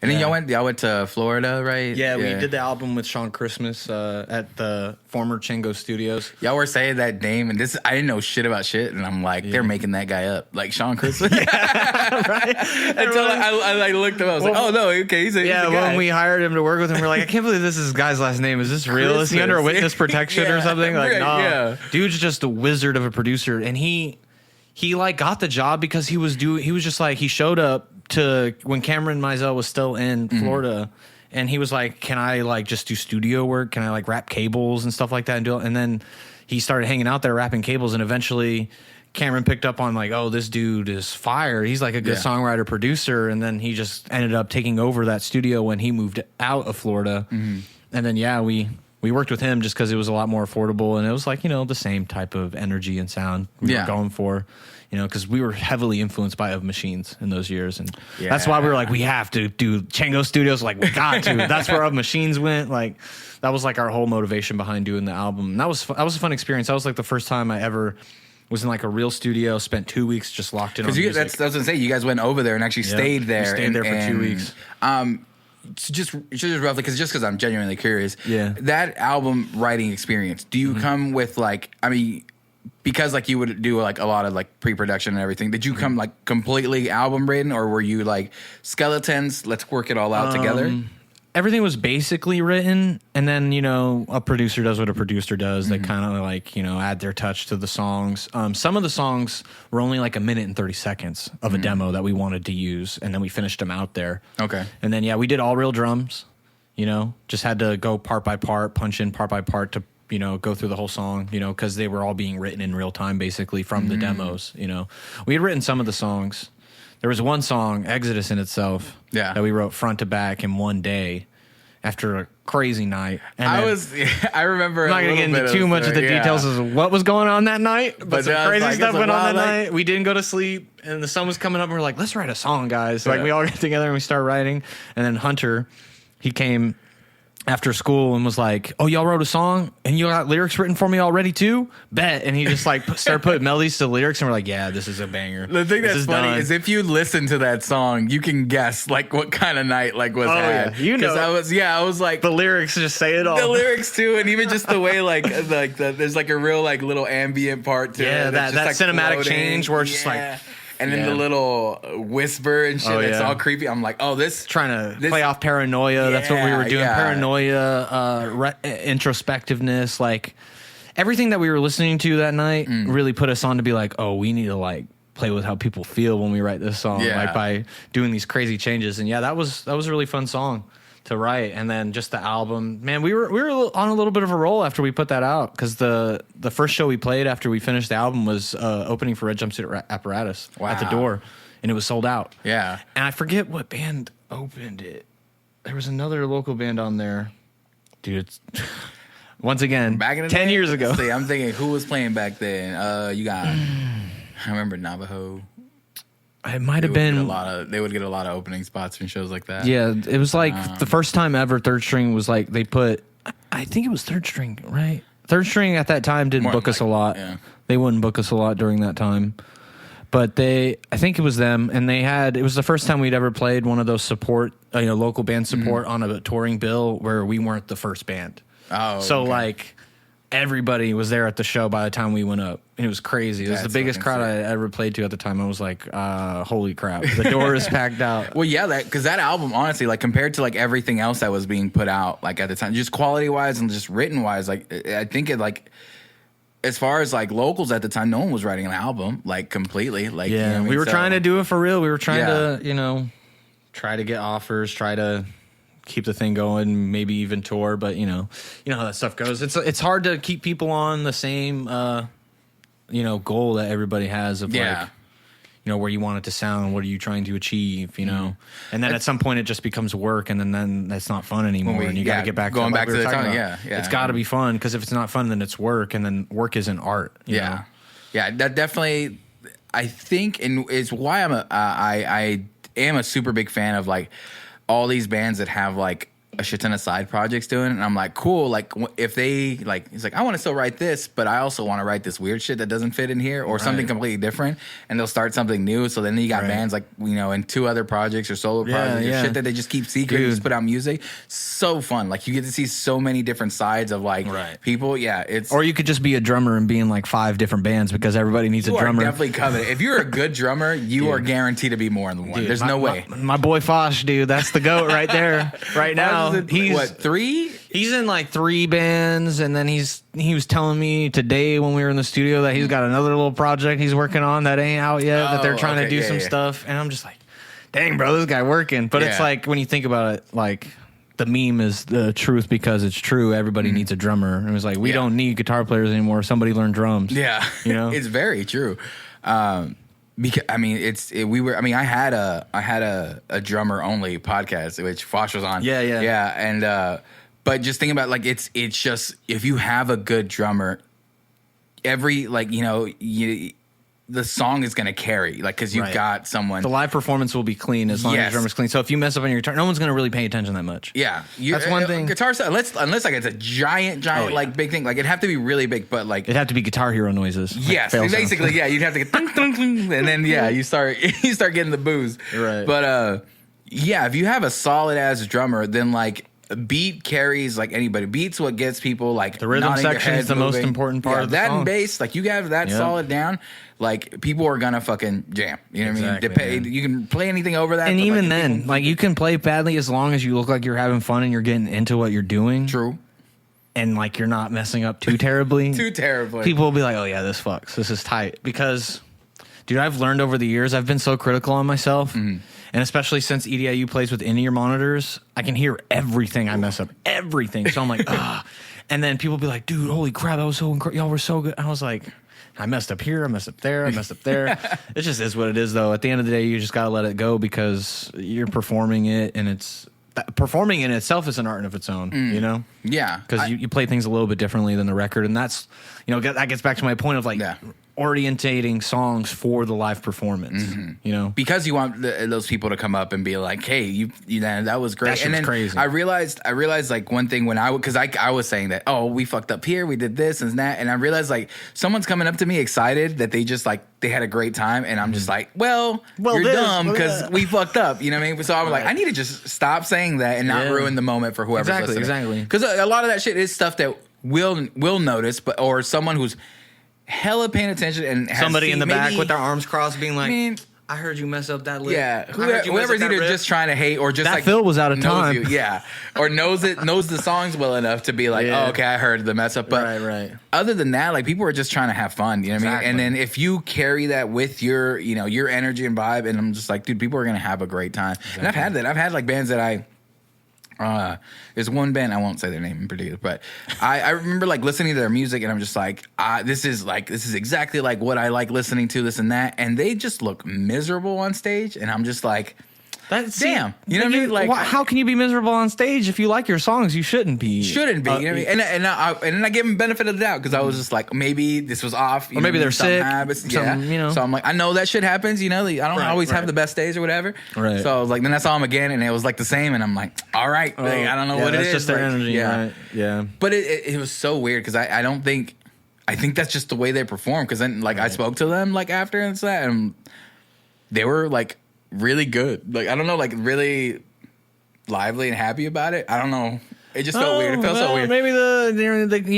And then y'all went to Florida, right? Yeah, we did the album with Sean Christmas at the former Chingo Studios. Y'all were saying that name, and I didn't know shit about shit, and I'm like, they're making that guy up, like Sean Christmas. Right? Until I looked up, I was like, oh no, okay, he's a guy. When we hired him to work with him, we're like, I can't believe this is his guy's last name. Is this real? Is he under witness protection or something? Like, no, dude's just a wizard of a producer, and he like got the job because he was just like, he showed up to when Cameron Mizell was still in Florida, and he was like, can I like just do studio work? Can I like wrap cables and stuff like that? And then he started hanging out there wrapping cables, and eventually Cameron picked up on like, oh, this dude is fire. He's like a good songwriter, producer. And then he just ended up taking over that studio when he moved out of Florida. And then, we worked with him just because it was a lot more affordable, and it was like, the same type of energy and sound we were going for. Because we were heavily influenced by Of Machines in those years. And that's why we were like, we have to do Chango Studios. Like, we got to. That's where Of Machines went. Like, that was like our whole motivation behind doing the album. And that was a fun experience. That was like the first time I ever was in like a real studio, spent 2 weeks just locked in on music. That's what I was going to say. You guys went over there and actually stayed there. We stayed there for 2 weeks. Just roughly, because I'm genuinely curious. Yeah. That album writing experience, do you come with like, because like you would do like a lot of like pre-production and everything, did you come like completely album written, or were you like skeletons, let's work it all out together? Everything was basically written, and then a producer does what a producer does. They kind of like add their touch to the songs. Some of the songs were only like 1 minute and 30 seconds of a demo that we wanted to use, and then we finished them out there. Okay. And then we did all real drums. Just had to go part by part, punch in part by part to go through the whole song, because they were all being written in real time, basically, from the demos, We had written some of the songs. There was one song, Exodus in itself, that we wrote front to back in one day after a crazy night. And I remember I'm not going to get into too much of the details of what was going on that night, but some crazy stuff went on that night. We didn't go to sleep, and the sun was coming up, and we're like, let's write a song, guys. Like, we all got together, and we started writing, and then Hunter, he came after school and was like, oh, y'all wrote a song and you got lyrics written for me already too? Bet. And he just like started putting melodies to the lyrics, and we're like, yeah, this is a banger. The thing that's funny is if you listen to that song, you can guess like what kind of night like was had. Yeah. I was like, the lyrics just say it all. The lyrics too, and even just the way there's like a real like little ambient part to it. Yeah, that like cinematic floating. change where it's just like, and then the little whisper and shit, it's all creepy. I'm like, trying to play off paranoia. That's what we were doing. Paranoia, introspectiveness, like everything that we were listening to that night really put us on to be like, oh, we need to like play with how people feel when we write this song, like by doing these crazy changes. And that was a really fun song to write. And then just the album, man, we were on a little bit of a roll after we put that out, because the first show we played after we finished the album was opening for Red Jumpsuit Apparatus at the Door. and it was sold out. Yeah. And I forget what band opened it. There was another local band on there. Dude, it's once again Back in the 10 day? years ago. See, I'm thinking who was playing back then. You got I remember Navajo. It might have been They would get a lot of opening spots from shows like that. Yeah, it was like the first time ever Third String was like they put. I think it was Third String, right? Third String at that time didn't book us a lot. Yeah. They wouldn't book us a lot during that time, but I think it was them, and it was the first time we'd ever played one of those support, local band support on a touring bill where we weren't the first band. Oh, so okay. like everybody was there at the show by the time we went up. And it was crazy. It was the biggest crowd I ever played to at the time. I was like, holy crap. The door is packed out. Well, yeah, because that album, honestly, like compared to like everything else that was being put out, like at the time, just quality wise and just written wise, like I think it like as far as like locals at the time, no one was writing an album like completely. Like, yeah, you know what I mean? We were trying to do it for real. We were trying Yeah. to, try to get offers, try to keep the thing going, maybe even tour, but you know how that stuff goes. It's hard to keep people on the same goal that everybody has of like where you want it to sound, what are you trying to achieve, and then at some point it just becomes work, and then that's not fun anymore, and you got to get back going to back to the time. It's got to be fun, because if it's not fun, then it's work, and then work isn't art. You know? Yeah, that definitely, I think, and it's why I am a super big fan of like all these bands that have like a shit ton of side projects doing, and I'm like, cool. Like if they like, he's like, I want to still write this, but I also want to write this weird shit that doesn't fit in here, or something completely different, and they'll start something new. So then you got bands like in 2 other projects or solo projects or shit that they just keep secret, and just put out music. So fun. Like you get to see so many different sides of like people. Yeah, or you could just be a drummer and be in like 5 different bands, because everybody needs a drummer. Definitely covered. If you're a good drummer, you are guaranteed to be more than one. There's no way. My boy Fosh, dude, that's the GOAT right there. Right now, he's what, 3? He's in like 3 bands, and then he was telling me today when we were in the studio that he's got another little project he's working on that ain't out yet, that they're trying to do some stuff, and I'm just like, dang, bro, this guy working. But it's like, when you think about it, like the meme is the truth because it's true. Everybody needs a drummer, and it was like, we don't need guitar players anymore. Somebody learn drums. Yeah, it's very true. Because I mean, I had a drummer only podcast which Fosh was on. Yeah, and but just thinking about like it's just, if you have a good drummer, every the song is gonna carry, like, because you've got someone. The live performance will be clean as long as your drummer's clean. So if you mess up on your guitar, no one's gonna really pay attention that much. Yeah, that's one thing. Guitar stuff, unless like it's a giant like big thing, like it'd have to be really big, but like it'd have to be Guitar Hero noises. Yes, basically, you'd have to get ding, ding, ding, and then you start getting the booze. Right. But if you have a solid ass drummer, then like beat carries like anybody. Beat's what gets people like the rhythm section is the most important part of the that song. And bass, like you have that solid down, like people are gonna fucking jam. You know what I mean? You can play anything over that, and even then, like you can play badly as long as you look like you're having fun and you're getting into what you're doing. True. And like you're not messing up too terribly. Too terribly. People will be like, "Oh yeah, this fucks. This is tight." Because, dude, I've learned over the years. I've been so critical on myself. And especially since EDIU plays with in-ear monitors, I can hear everything I mess up. Everything. So I'm like, ah. And then people be like, dude, holy crap, that was so incredible. Y'all were so good. I was like, I messed up here, I messed up there, I messed up there. It just is what it is, though. At the end of the day, you just got to let it go, because you're performing it, and performing in itself is an art of its own, you know? Yeah. Because you play things a little bit differently than the record, and that's, that gets back to my point of like, orientating songs for the live performance, because you want those people to come up and be like, hey, you that was great. That shit was crazy. I realized like one thing when I was saying that, oh, we fucked up here, we did this and that, and I realized like someone's coming up to me excited that they just like they had a great time, and I'm just like, well you're dumb because we fucked up, you know what I mean? So I was like, I need to just stop saying that and not ruin the moment for whoever's listening. Exactly. Because a lot of that shit is stuff that we'll notice, or someone who's hella paying attention and has somebody in the back with their arms crossed being like, I heard you mess up that lick. Yeah, whoever's either just trying to hate or just that like Phil was out of time. Or knows the songs well enough to be like, oh, okay, I heard the mess up. But other than that, like people are just trying to have fun. You know what I mean? And then if you carry that with your your energy and vibe, and I'm just like, dude, people are gonna have a great time. And I've had that. I've had like bands that I There's one band, I won't say their name in particular, but I remember like listening to their music and I'm just like, this is exactly like what I like listening to, this and that, and they just look miserable on stage, and I'm just like, damn, you know what I mean? Like, how can you be miserable on stage if you like your songs? You shouldn't be. You know what I mean? And then I give them benefit of the doubt because I was just like, maybe this was off, or maybe they're sick. So I'm like, I know that shit happens. You know, I don't always have the best days or whatever. Right. So I was like, then I saw them again, and it was like the same, and I'm like, all right, like, I don't know what it is. That's just their energy. Yeah, right? Yeah. But it was so weird because I don't think that's just the way they perform. Because then like I spoke to them like after and that, and they were like really good. Like, I don't know, like really lively and happy about it. I don't know. It just felt weird. It felt so weird. Maybe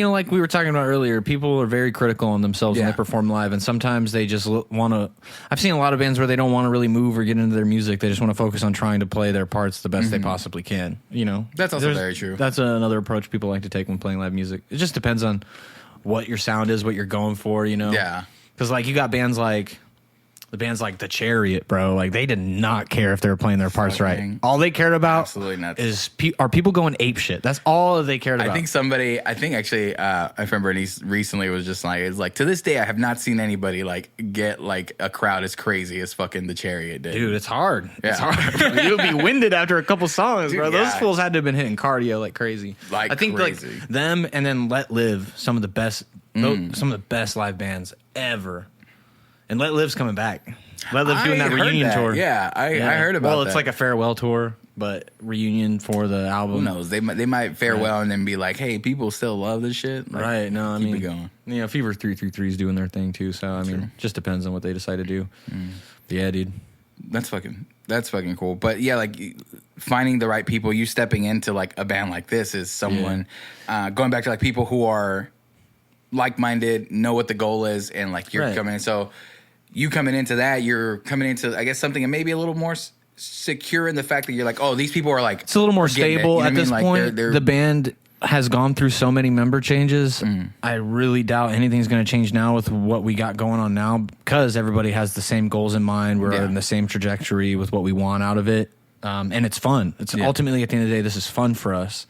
like we were talking about earlier, people are very critical on themselves when they perform live, and sometimes they just want to. I've seen a lot of bands where they don't want to really move or get into their music. They just want to focus on trying to play their parts the best they possibly can. You know, that's also very true. That's another approach people like to take when playing live music. It just depends on what your sound is, what you're going for. You know, because like you got bands like. The band's like The Chariot, bro. Like, they did not care if they were playing their parts right. All they cared about is are people going ape shit. That's all they cared about. I think actually, my friend Bernice recently was just like, it's like, to this day, I have not seen anybody like get like a crowd as crazy as fucking The Chariot did. Dude, it's hard. Yeah. It's hard. You'll be winded after a couple songs, bro. Those fools had to have been hitting cardio like crazy. I think crazy. Like them and then Let Live, some of the best live bands ever. And Let Live's coming back. Let Live's doing that reunion tour. Yeah, I heard about that. Well, it's like a farewell tour, but reunion for the album. Who knows? They might farewell and then be like, hey, people still love this shit. Like, right. No, I mean, keep it going. You know, Fever 333 is doing their thing too. So, I mean, just depends on what they decide to do. But yeah, dude. That's fucking cool. But yeah, like finding the right people, you stepping into like a band like this is someone, going back to like people who are like-minded, know what the goal is, and like you're coming in. So, you coming into that, you're coming into, I guess, something and maybe a little more secure in the fact that you're like, oh, these people are like... It's a little more stable at this point. They're, the band has gone through so many member changes. I really doubt anything's going to change now with what we got going on now because everybody has the same goals in mind. We're in the same trajectory with what we want out of it. And it's fun. It's ultimately, at the end of the day, this is fun for us.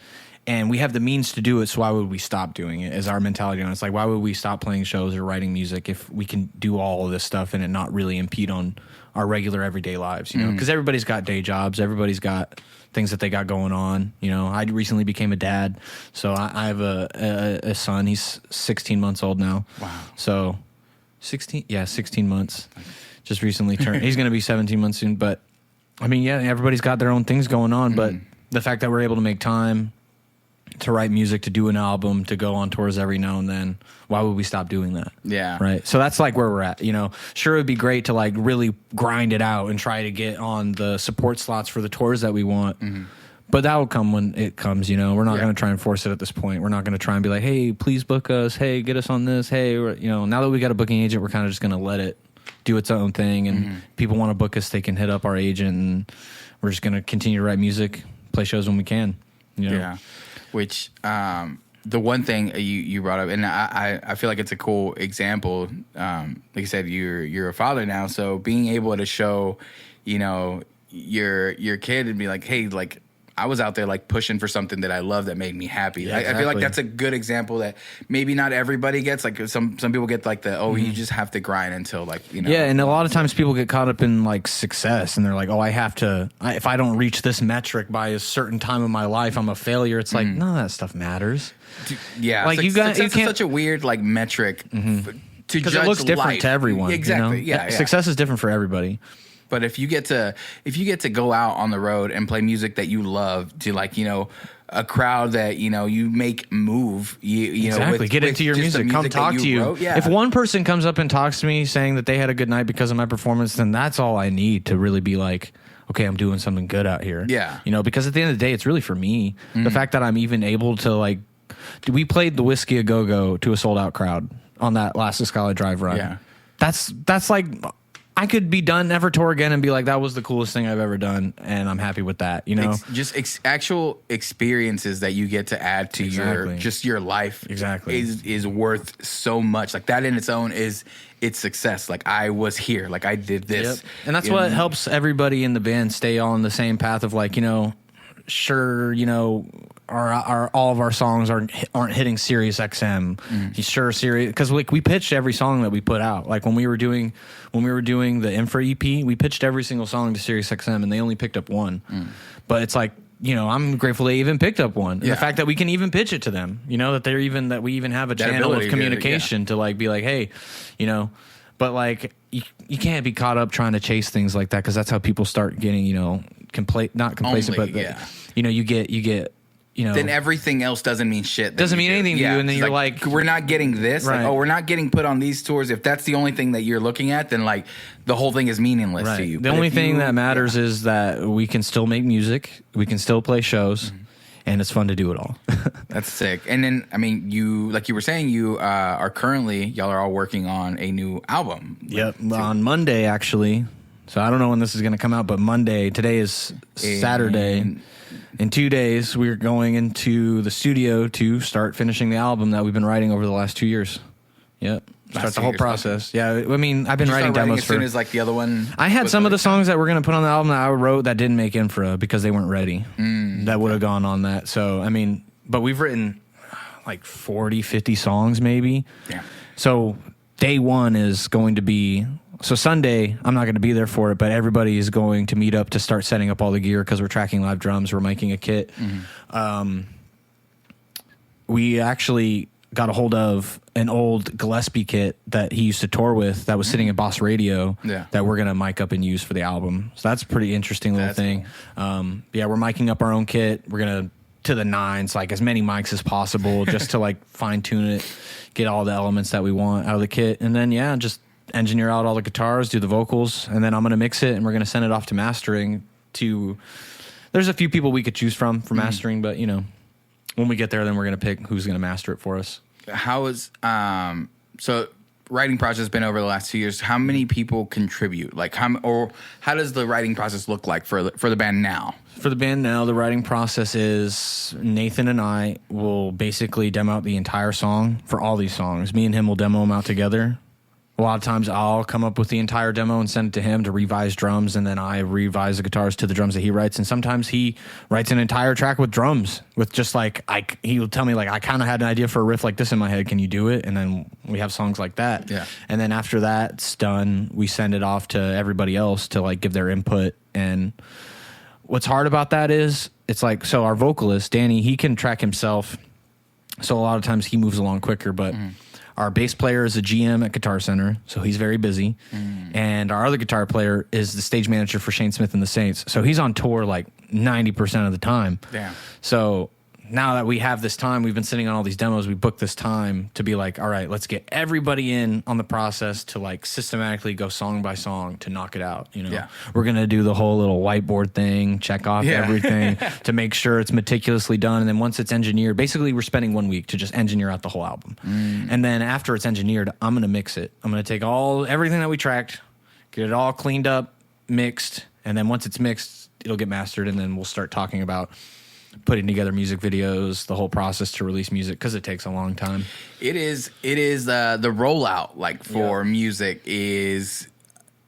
And we have the means to do it, so why would we stop doing it, is our mentality on it. It's like, why would we stop playing shows or writing music if we can do all of this stuff and it not really impede on our regular everyday lives, you know? Because everybody's got day jobs. Everybody's got things that they got going on. You know, I recently became a dad, so I have a son. He's 16 months old now. Wow. So 16 months. Just recently turned. He's going to be 17 months soon. But, I mean, yeah, everybody's got their own things going on. But the fact that we're able to make time to write music, to do an album, to go on tours every now and then, why would we stop doing that? Yeah. Right. So that's like where we're at, you know. Sure, it'd be great to like really grind it out and try to get on the support slots for the tours that we want. But that will come when it comes, you know. We're not going to try and force it at this point. We're not going to try and be like, hey, please book us. Hey, get us on this. Hey, you know, now that we got a booking agent, we're kind of just going to let it do its own thing. And people want to book us, they can hit up our agent, and we're just going to continue to write music, play shows when we can. You know? Yeah. Which the one thing you brought up, and I feel like it's a cool example. Like you said, you're a father now, so being able to show, you know, your kid and be like, hey, like, I was out there like pushing for something that I love that made me happy. Yeah, exactly. I feel like that's a good example that maybe not everybody gets. Like some people get like you just have to grind until like, you know. Yeah, and a lot of times people get caught up in like success and they're like, oh, if I don't reach this metric by a certain time of my life, I'm a failure. It's like, none of that stuff matters. Yeah, like success is such a weird like metric to judge. Because it looks different to everyone. Exactly. You know? Yeah, success is different for everybody. But if you get to go out on the road and play music that you love to, like, you know, a crowd that, you know, you make move, you know, get into your music, come talk to you. Yeah. If one person comes up and talks to me saying that they had a good night because of my performance, then that's all I need to really be like, okay, I'm doing something good out here. Yeah. You know, because at the end of the day, it's really for me. The fact that I'm even able to, like, we played the Whiskey A Go-Go to a sold out crowd on that last Escala Drive run. Yeah. That's like, I could be done, never tour again, and be like, that was the coolest thing I've ever done, and I'm happy with that, you know? Actual experiences that you get to add to your life is worth so much. Like, that in its own is its success. Like, I was here. Like, I did this. Yep. And that's what helps everybody in the band stay on the same path of, like, you know, sure, you know, our all of our songs aren't hitting Sirius XM. He's sure Sirius, because like we pitched every song that we put out. Like when we were doing the Infra EP, we pitched every single song to Sirius XM, and they only picked up one. But it's like, you know, I'm grateful they even picked up one. And the fact that we can even pitch it to them, you know, that we even have a channel of communication to like be like, hey, you know. But like you can't be caught up trying to chase things like that, because that's how people start getting, you know, not complacent, you know, you get, you know, then everything else doesn't mean shit. Doesn't mean anything to you, and then you're like, we're not getting this. Right. Like, oh, we're not getting put on these tours. If that's the only thing that you're looking at, then like the whole thing is meaningless to you. The only thing that matters is that we can still make music, we can still play shows, and it's fun to do it all. That's sick. And then, I mean, you were saying, you are currently, y'all are all working on a new album. Yep, on Monday actually. So I don't know when this is going to come out, but Monday. Today is Saturday. In 2 days, we're going into the studio to start finishing the album that we've been writing over the last 2 years. Yep. Start the whole process. Yeah, I mean, I've been writing demos as soon as like the other one. I had some of the songs that were going to put on the album that I wrote that didn't make Infra because they weren't ready. That would have gone on that. So, I mean, but we've written like 40, 50 songs maybe. Yeah. So day one is going to be... So Sunday, I'm not going to be there for it, but everybody is going to meet up to start setting up all the gear because we're tracking live drums, we're making a kit. We actually got a hold of an old Gillespie kit that he used to tour with that was sitting at Boss Radio that we're going to mic up and use for the album. So that's a pretty interesting little thing. Cool. Yeah, we're miking up our own kit. We're going to the nines, like as many mics as possible just to like fine tune it, get all the elements that we want out of the kit. And then, yeah, just engineer out all the guitars, do the vocals, and then I'm going to mix it and we're going to send it off to mastering there's a few people we could choose from for mastering, but you know, when we get there, then we're going to pick who's going to master it for us. How is, so writing process has been over the last 2 years. How many people contribute? Like how does the writing process look like for the band now? For the band now, the writing process is Nathan and I will basically demo out the entire song for all these songs. Me and him will demo them out together. A lot of times I'll come up with the entire demo and send it to him to revise drums, and then I revise the guitars to the drums that he writes. And sometimes he writes an entire track with drums, with just like, he will tell me like, I kind of had an idea for a riff like this in my head. Can you do it? And then we have songs like that. Yeah. And then after that's done, we send it off to everybody else to like give their input. And what's hard about that is it's like, so our vocalist, Danny, he can track himself. So a lot of times he moves along quicker, but our bass player is a GM at Guitar Center, so he's very busy. And our other guitar player is the stage manager for Shane Smith and the Saints. So he's on tour like 90% of the time. Damn. So now that we have this time, we've been sitting on all these demos, we booked this time to be like, all right, let's get everybody in on the process to like systematically go song by song to knock it out. You know, we're going to do the whole little whiteboard thing, check off everything to make sure it's meticulously done. And then once it's engineered, basically we're spending 1 week to just engineer out the whole album. And then after it's engineered, I'm going to mix it. I'm going to take everything that we tracked, get it all cleaned up, mixed. And then once it's mixed, it'll get mastered. And then we'll start talking about putting together music videos, the whole process to release music, because it takes a long time. It is the rollout like for music is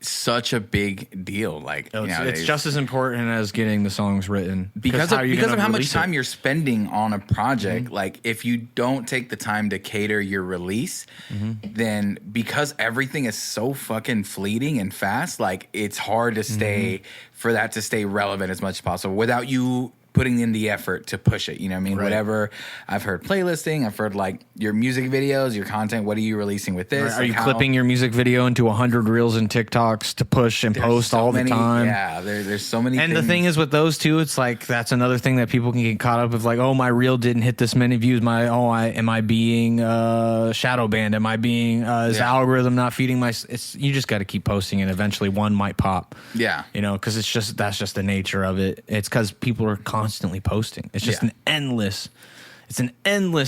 such a big deal. Like it's just as important as getting the songs written because of how much time you're spending on a project. Like if you don't take the time to cater your release, then because everything is so fucking fleeting and fast, like it's hard to for that to stay relevant as much as possible without you putting in the effort to push it, you know what I mean? Right. Whatever. I've heard playlisting. I've heard like your music videos, your content. What are you releasing with this? Are you clipping your music video into 100 reels and TikToks to push and post all the time? Yeah, there's so many. And things. The thing is with those two, it's like that's another thing that people can get caught up with. Like, oh, my reel didn't hit this many views. Am I being shadow banned? Am I being is the algorithm not feeding my? You just got to keep posting, and eventually one might pop. Yeah, you know, because that's just the nature of it. It's because people are constantly posting. It's just an endless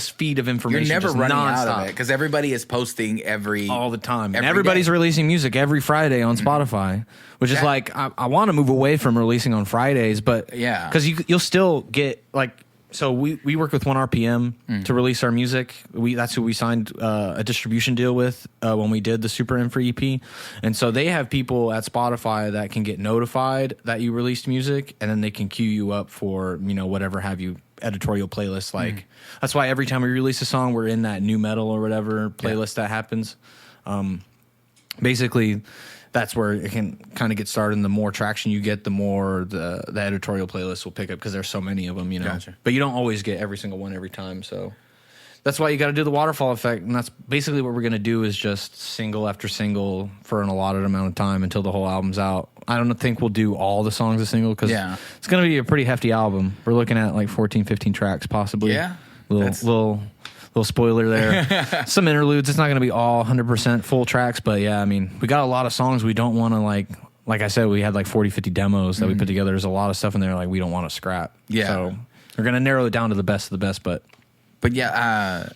feed of information. You're never running out of it because everybody is posting all the time. And everybody's releasing music every Friday on Spotify, which is like I want to move away from releasing on Fridays, but because you'll still get like So we work with 1RPM to release our music. That's who we signed a distribution deal with when we did the Super Infra EP. And so they have people at Spotify that can get notified that you released music, and then they can queue you up for, whatever have you editorial playlist. Like that's why every time we release a song, we're in that new metal or whatever playlist that happens. Basically, that's where it can kind of get started. And the more traction you get, the more the editorial playlist will pick up because there's so many of them, Gotcha. But you don't always get every single one every time. So that's why you got to do the waterfall effect. And that's basically what we're going to do is just single after single for an allotted amount of time until the whole album's out. I don't think we'll do all the songs a single because it's going to be a pretty hefty album. We're looking at like 14, 15 tracks possibly. Yeah. Little spoiler there. Some interludes. It's not going to be all 100% full tracks, but yeah, I mean, we got a lot of songs we don't want to like I said, we had like 40, 50 demos that we put together. There's a lot of stuff in there like we don't want to scrap. Yeah. So we're going to narrow it down to the best of the best, but yeah,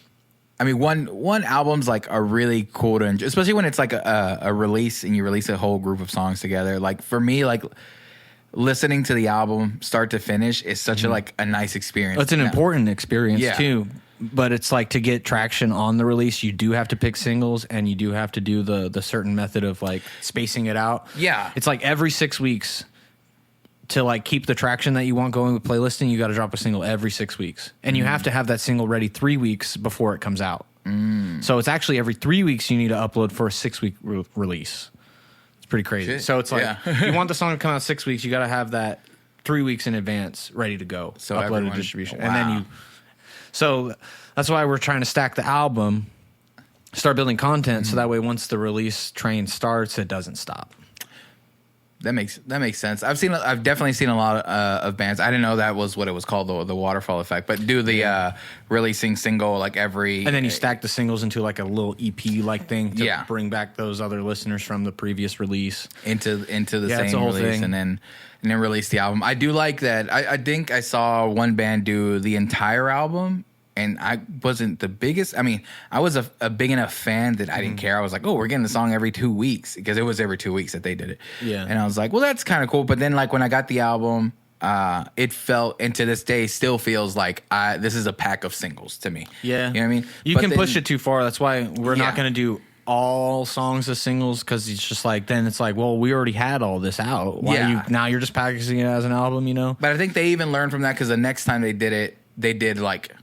I mean, one album's like a really cool to enjoy, especially when it's like a release and you release a whole group of songs together. Like for me, like listening to the album start to finish is such a nice experience. It's an important experience too. But it's like to get traction on the release, you do have to pick singles and you do have to do the certain method of like spacing it out. Yeah. It's like every 6 weeks to like keep the traction that you want going with playlisting, you got to drop a single every 6 weeks. And you have to have that single ready 3 weeks before it comes out. So it's actually every 3 weeks you need to upload for a 6 week release. It's pretty crazy. Shit. So it's like, if you want the song to come out 6 weeks, you got to have that 3 weeks in advance ready to go. So uploaded to distribution. Wow. And then so that's why we're trying to stack the album, start building content, so that way once the release train starts, it doesn't stop. That makes sense. I've definitely seen a lot of bands. I didn't know that was what it was called, the waterfall effect. But do the releasing single like every, and then you stack the singles into like a little EP like thing to bring back those other listeners from the previous release into the same release, thing. and then release the album. I do like that. I think I saw one band do the entire album. And I wasn't the biggest. I mean, I was a big enough fan that I didn't care. I was like, oh, we're getting the song every 2 weeks because it was every 2 weeks that they did it. Yeah. And I was like, well, that's kind of cool. But then, like, when I got the album, it felt, and to this day, still feels like this is a pack of singles to me. Yeah. You know what I mean? You can push it too far. That's why we're not going to do all songs as singles because it's just like, then it's like, well, we already had all this out. Now you're just packaging it as an album, But I think they even learned from that because the next time they did it, they did like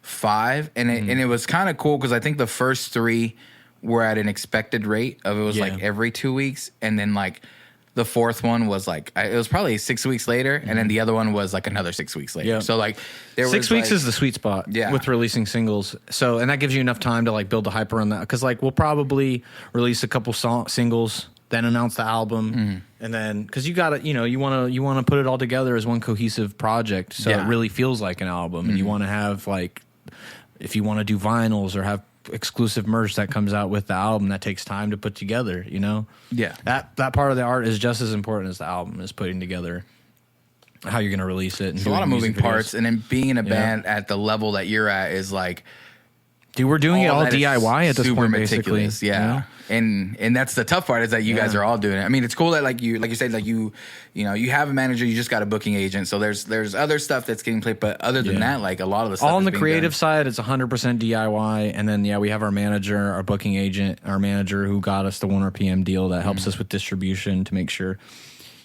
5, and it was kind of cool because I think the first 3 were at an expected rate of it was like every 2 weeks, and then like the fourth one was like it was probably 6 weeks later, and then the other one was like another 6 weeks later. So like there 6 weeks is the sweet spot with releasing singles. So and that gives you enough time to like build the hype around that because like we'll probably release a couple singles, then announce the album, and then because you got to you want to put it all together as one cohesive project, so it really feels like an album, and you want to have like. If you want to do vinyls or have exclusive merch that comes out with the album, that takes time to put together, Yeah. That part of the art is just as important as the album, is putting together how you're going to release it. And it's a lot of moving parts, and then being in a band at the level that you're at is like... Dude, we're doing it all DIY at this point, basically. Yeah. And that's the tough part is that you guys are all doing it. I mean, it's cool that like you said, like you have a manager, you just got a booking agent. So there's other stuff that's getting played, but other than that, like a lot of the stuff all on the creative side, it's 100% DIY. And then we have our manager, our booking agent, our manager who got us the 1RPM deal that helps us with distribution to make sure,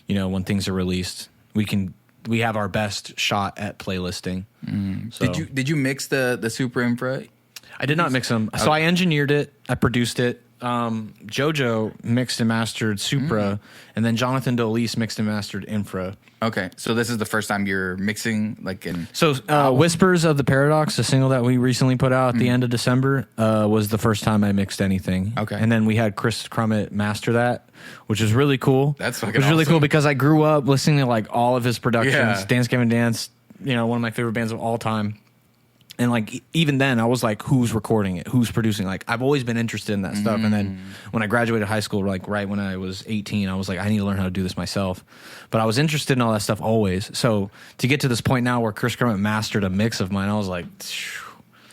when things are released, we have our best shot at playlisting. So. Did you mix the Super Infra? I did not mix them. So I engineered it. I produced it. Jojo mixed and mastered Supra, and then Jonathan Dolise mixed and mastered Infra. Okay, so this is the first time you're mixing, like in... So Whispers of the Paradox, the single that we recently put out at the end of December, was the first time I mixed anything. Okay. And then we had Chris Crummett master that, which was really cool. That's fucking It was really awesome. cool because I grew up listening to like all of his productions. Yeah. Dance Gavin Dance, one of my favorite bands of all time. And like even then, I was like, "Who's recording it? Who's producing?" Like I've always been interested in that stuff. And then when I graduated high school, like right when I was 18, I was like, "I need to learn how to do this myself." But I was interested in all that stuff always. So to get to this point now where Chris Crummett mastered a mix of mine, I was like,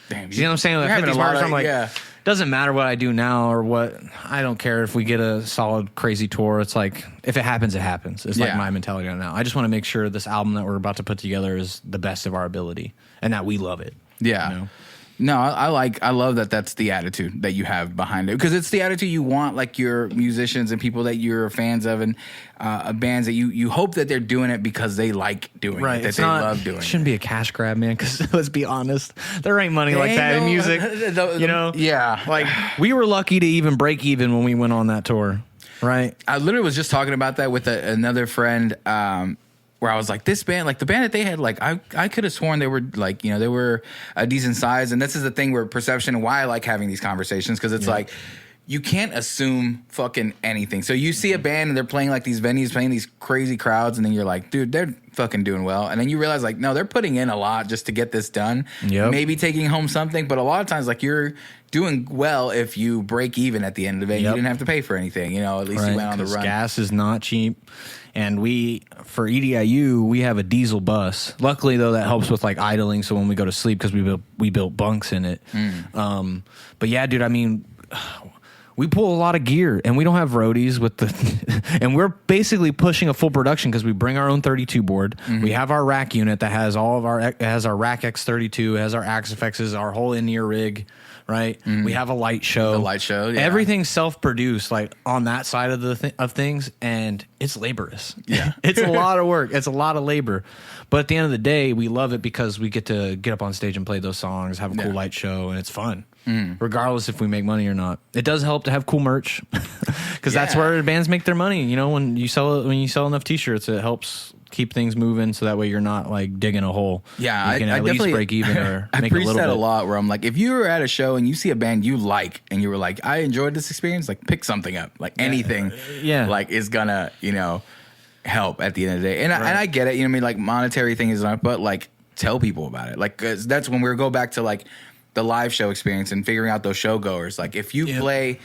damn, you know what I'm saying? Like, having a lot of, I'm like, doesn't matter what I do now or what. I don't care if we get a solid crazy tour. It's like if it happens, it happens. It's like my mentality right now. I just want to make sure this album that we're about to put together is the best of our ability and that we love it. Yeah. You know? No, I love that that's the attitude that you have behind it, because it's the attitude you want, like your musicians and people that you're fans of, and bands that you hope that they're doing it because they like doing it, that they love doing it. It shouldn't be a cash grab, man, because let's be honest, there ain't money like that in music. You know? Yeah. Like, we were lucky to even break even when we went on that tour, right? I literally was just talking about that with another friend, where I was like, this band, like the band that they had, like I could have sworn they were like, you know, they were a decent size. And this is the thing where perception, and why I like having these conversations, because it's like, you can't assume fucking anything. So you see a band and they're playing like these venues, playing these crazy crowds, and then you're like, dude, they're fucking doing well. And then you realize like, no, they're putting in a lot just to get this done. Yep. Maybe taking home something, but a lot of times like you're doing well if you break even at the end of it. Yep. You didn't have to pay for anything, you know, at least you went on the run. Gas is not cheap. And for EDIU, we have a diesel bus. Luckily, though, that helps with like idling. So when we go to sleep, because we built bunks in it. But yeah, dude, I mean, we pull a lot of gear, and we don't have roadies with the, and we're basically pushing a full production because we bring our own 32 board. We have our rack unit that has all of it has our rack X32, it has our Axe-Fx's, our whole in-ear rig. Right, we have a light show. The light show, yeah. Everything's self-produced, like on that side of of things, and it's laborious. Yeah, it's a lot of work. It's a lot of labor, but at the end of the day, we love it because we get to get up on stage and play those songs, have a cool light show, and it's fun, regardless if we make money or not. It does help to have cool merch, because that's where bands make their money. You know, when you sell enough T-shirts, it helps keep things moving, so that way you're not like digging a hole. Yeah, you can at least break even or I make a little bit. I preach that a lot, where I'm like, if you were at a show and you see a band you like and you were like, I enjoyed this experience, like pick something up, like anything, like is gonna, you know, help at the end of the day. And I get it, you know what I mean, like monetary thing is not, but like tell people about it, like, 'cause that's when we go back to like the live show experience and figuring out those show goers. Like if you play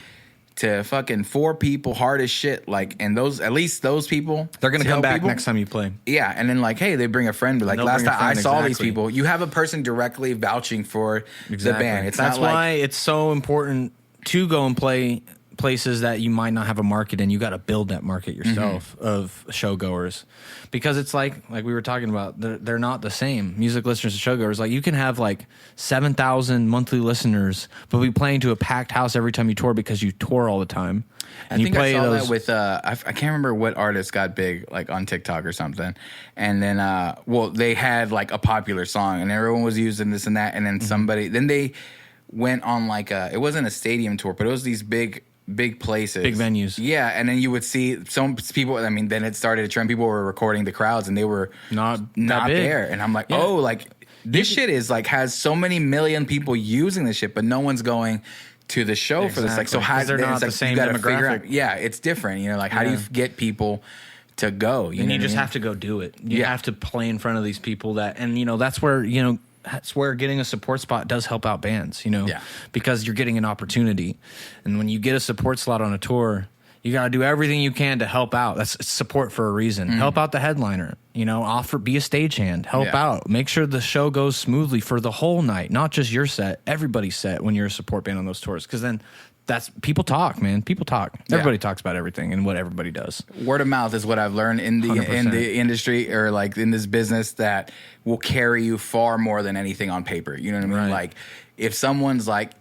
to fucking 4 people hard as shit, like, and at least those people, they're gonna come back next time you play. Yeah, and then like, hey, they bring a friend, but like last time I saw these people, you have a person directly vouching for the band. That's why it's so important to go and play places that you might not have a market in. You got to build that market yourself of showgoers, because it's like we were talking about, they're not the same. Music listeners and showgoers, like you can have like 7,000 monthly listeners, but be playing to a packed house every time you tour because you tour all the time. And I think I saw that with I can't remember what artist got big, like on TikTok or something, and then they had like a popular song and everyone was using this and that, and then then they went on like it wasn't a stadium tour, but it was these big places, big venues. Yeah, and then you would see some people. I mean, then it started a trend. People were recording the crowds, and they were not there. And I'm like, oh, like this shit is like has so many million people using this shit, but no one's going to the show for this. Like, so how they're not the same demographic. Yeah, it's different. You know, like how do you get people to go? You just have to go do it. You have to play in front of these people and you know that's where getting a support spot does help out bands, you know, because you're getting an opportunity. And when you get a support slot on a tour, you got to do everything you can to help out. That's support for a reason. Help out the headliner, you know, be a stagehand, help out, make sure the show goes smoothly for the whole night, not just your set, everybody's set when you're a support band on those tours. Because then people talk, man. People talk. Everybody talks about everything and what everybody does. Word of mouth is what I've learned in the 100%. Industry, or like in this business, that will carry you far more than anything on paper. You know what I mean? Right. Like if someone's like,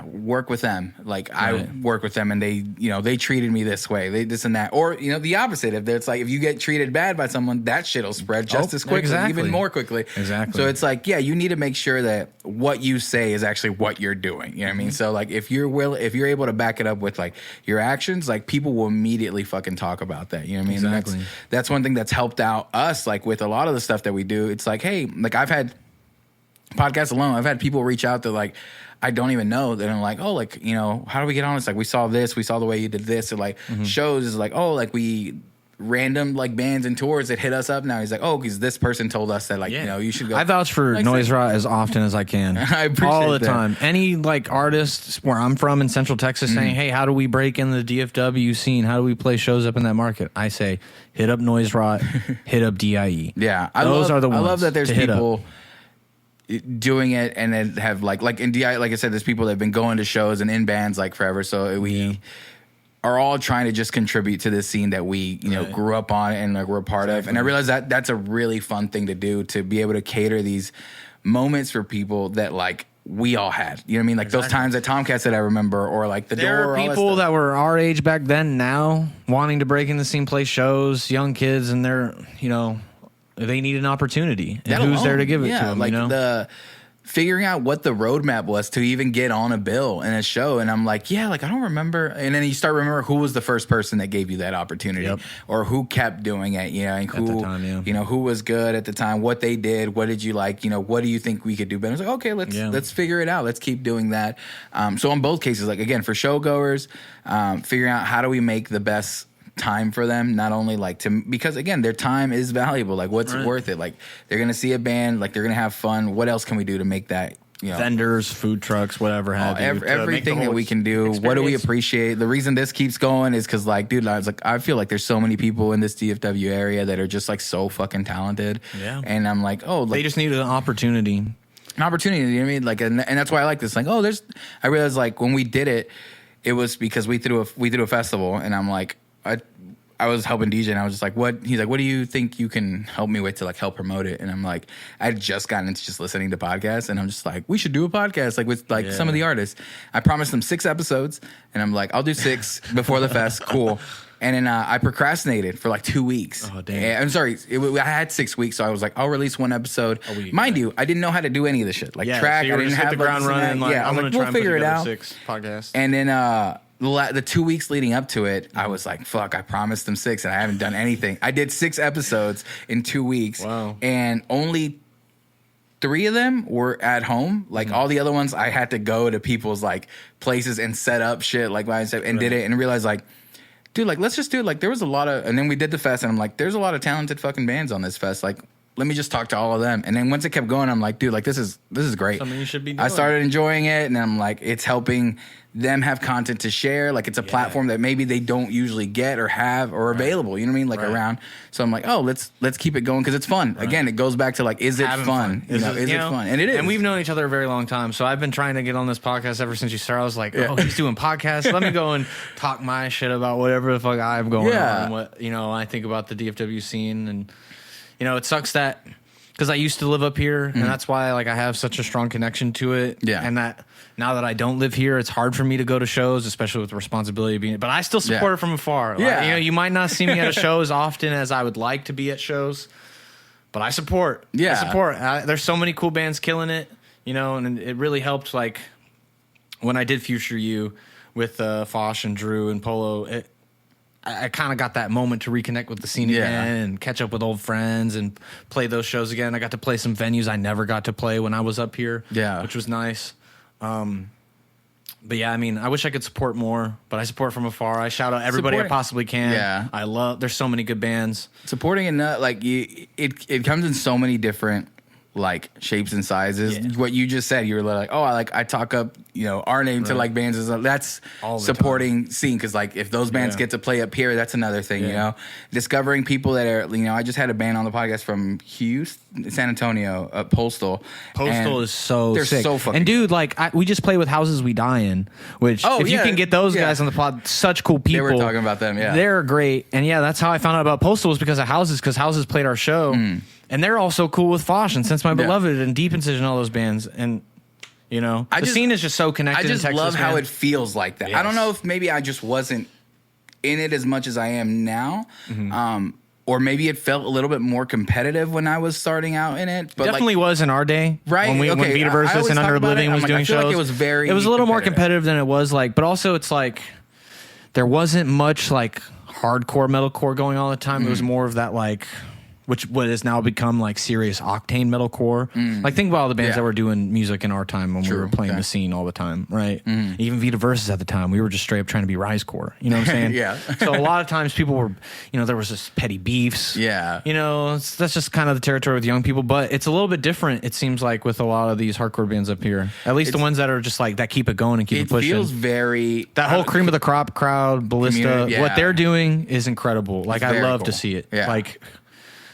work with them. Like I work with them and they treated me this way, they this and that. Or, you know, the opposite. If it's like, if you get treated bad by someone, that shit'll spread just as quickly, even more quickly. Exactly. So it's like, you need to make sure that what you say is actually what you're doing. You know what I mean? So like if you're able to back it up with like your actions, like people will immediately fucking talk about that. You know what I mean? Exactly. That's one thing that's helped out us, like with a lot of the stuff that we do. It's like, hey, like I've had podcasts alone, I've had people reach out that like I don't even know, that I'm like, oh, like, you know, how do we get on this? Like, we saw the way you did this. Or like shows is like, oh, like we random like bands and tours that hit us up now. He's like, oh, because this person told us that, like, you know, you should go. I vouch for like, Noise Rot as often as I can. I appreciate all the that. time. Any like artists where I'm from in Central Texas saying, hey, how do we break in the DFW scene? How do we play shows up in that market? I say, hit up Noise Rot, hit up DIE. Yeah, those are the ones. I love that there's people doing it and then have like in DI, like I said, there's people that have been going to shows and in bands like forever. So we are all trying to just contribute to this scene that we, grew up on and like we're a part of. And I realize that that's a really fun thing to do, to be able to cater these moments for people that like we all had. You know what I mean? Like those times at Tomcats that I remember, or like the there door. There are people that were our age back then now wanting to break in the scene, play shows, young kids, and they're, they need an opportunity. And who's there to give it to them? Like the figuring out what the roadmap was to even get on a bill in a show. And I'm like, I don't remember. And then you start remember who was the first person that gave you that opportunity, or who kept doing it, and who, at the time, who was good at the time, what they did, what did you like, what do you think we could do better? I was like, okay, let's figure it out. Let's keep doing that. So in both cases, like again, for showgoers, figuring out how do we make the best time for them, not only like because again, their time is valuable. Like what's worth it? Like they're going to see a band, like they're going to have fun. What else can we do to make that, vendors, food trucks, whatever have you. Everything that we can do. Experience. What do we appreciate? The reason this keeps going is because like, dude, I feel like there's so many people in this DFW area that are just like so fucking talented. Yeah. And I'm like, they just need an opportunity. You know what I mean? Like, and that's why I like this. Like, I realized like when we did it, it was because we threw a festival, and I'm like, I was helping DJ, and I was just like, what? He's like, what do you think you can help me with to like help promote it? And I'm like, I had just gotten into just listening to podcasts, and I'm just like, we should do a podcast like with like some of the artists. I promised them 6 episodes, and I'm like, I'll do 6 before the fest. Cool. And then I procrastinated for like 2 weeks. Oh, damn. I'm sorry. I had 6 weeks, so I was like, I'll release 1 episode. Mind you, I didn't know how to do any of this shit. Like track, so I didn't have the ground running. Like, I'm going to try and figure it out. 6 podcasts. And then the 2 weeks leading up to it, I was like, fuck, I promised them 6 and I haven't done anything. I did 6 episodes in 2 weeks. Wow. And only 3 of them were at home. Like all the other ones, I had to go to people's like places and set up shit like what I said, and did it, and realized like, dude, like let's just do it. Like there was a lot of, and then we did the fest, and I'm like, there's a lot of talented fucking bands on this fest. Like let me just talk to all of them. And then once it kept going, I'm like, dude, like this is great. Something you should be doing. I started enjoying it, and I'm like, it's helping them have content to share. Like it's a platform that maybe they don't usually get or have or available. You know what I mean? Like around. So I'm like, let's keep it going because it's fun. Again, it goes back to like, is it fun? Is it fun? And it is. And we've known each other a very long time. So I've been trying to get on this podcast ever since you started. I was like, he's doing podcasts. Let me go and talk my shit about whatever the fuck I have going on. What I think about the DFW scene, and it sucks that. Because I used to live up here, and that's why like I have such a strong connection to it. Yeah. And that now that I don't live here, it's hard for me to go to shows, especially with the responsibility of being. But I still support it from afar. Yeah. Like, you might not see me at a show as often as I would like to be at shows, but I support. Yeah. I support. There's so many cool bands killing it, and it really helped. Like when I did Future You with Fosh and Drew and Polo, I kind of got that moment to reconnect with the scene again and catch up with old friends and play those shows again. I got to play some venues I never got to play when I was up here, which was nice. But yeah, I mean, I wish I could support more, but I support from afar. I shout out everybody I possibly can. Yeah, there's so many good bands. Supporting it, like it comes in so many different like shapes and sizes. Yeah. What you just said, you were like, I talk up, our name to like bands. That's supporting scene, because like if those bands get to play up here, that's another thing. Discovering people that are, I just had a band on the podcast from Houston, San Antonio, Postal. Postal is so they're sick. So fucking and dude, like we just play with Houses We Die In, which if you can get those guys on the pod, such cool people. They were talking about them. Yeah, they're great. And that's how I found out about Postal, was because of Houses, because Houses played our show. And they're also cool with Fosh and Since My Beloved and Deep Incision, all those bands. And, the scene is just so connected. I just in Texas, love how it feels like that. Yes. I don't know if maybe I just wasn't in it as much as I am now. Or maybe it felt a little bit more competitive when I was starting out in it. But definitely was in our day. Right. When Vitaversus and Under Oblivion was doing shows. Like it was a little more competitive than it was like, but also it's like there wasn't much like hardcore metalcore going on all the time. It was more of that like, what has now become like serious octane metalcore. Like think about all the bands that were doing music in our time when we were playing the scene all the time, right? Even Vitaversus at the time, we were just straight up trying to be Risecore. You know what I'm saying? So a lot of times people were, there was this petty beefs. Yeah. That's just kind of the territory with young people, but it's a little bit different, it seems like, with a lot of these hardcore bands up here. At least the ones that are just like, that keep it going and keep it pushing. It feels very... That whole Cream of the Crop crowd, Ballista, what they're doing is incredible. Like, I love to see it. Yeah. Like...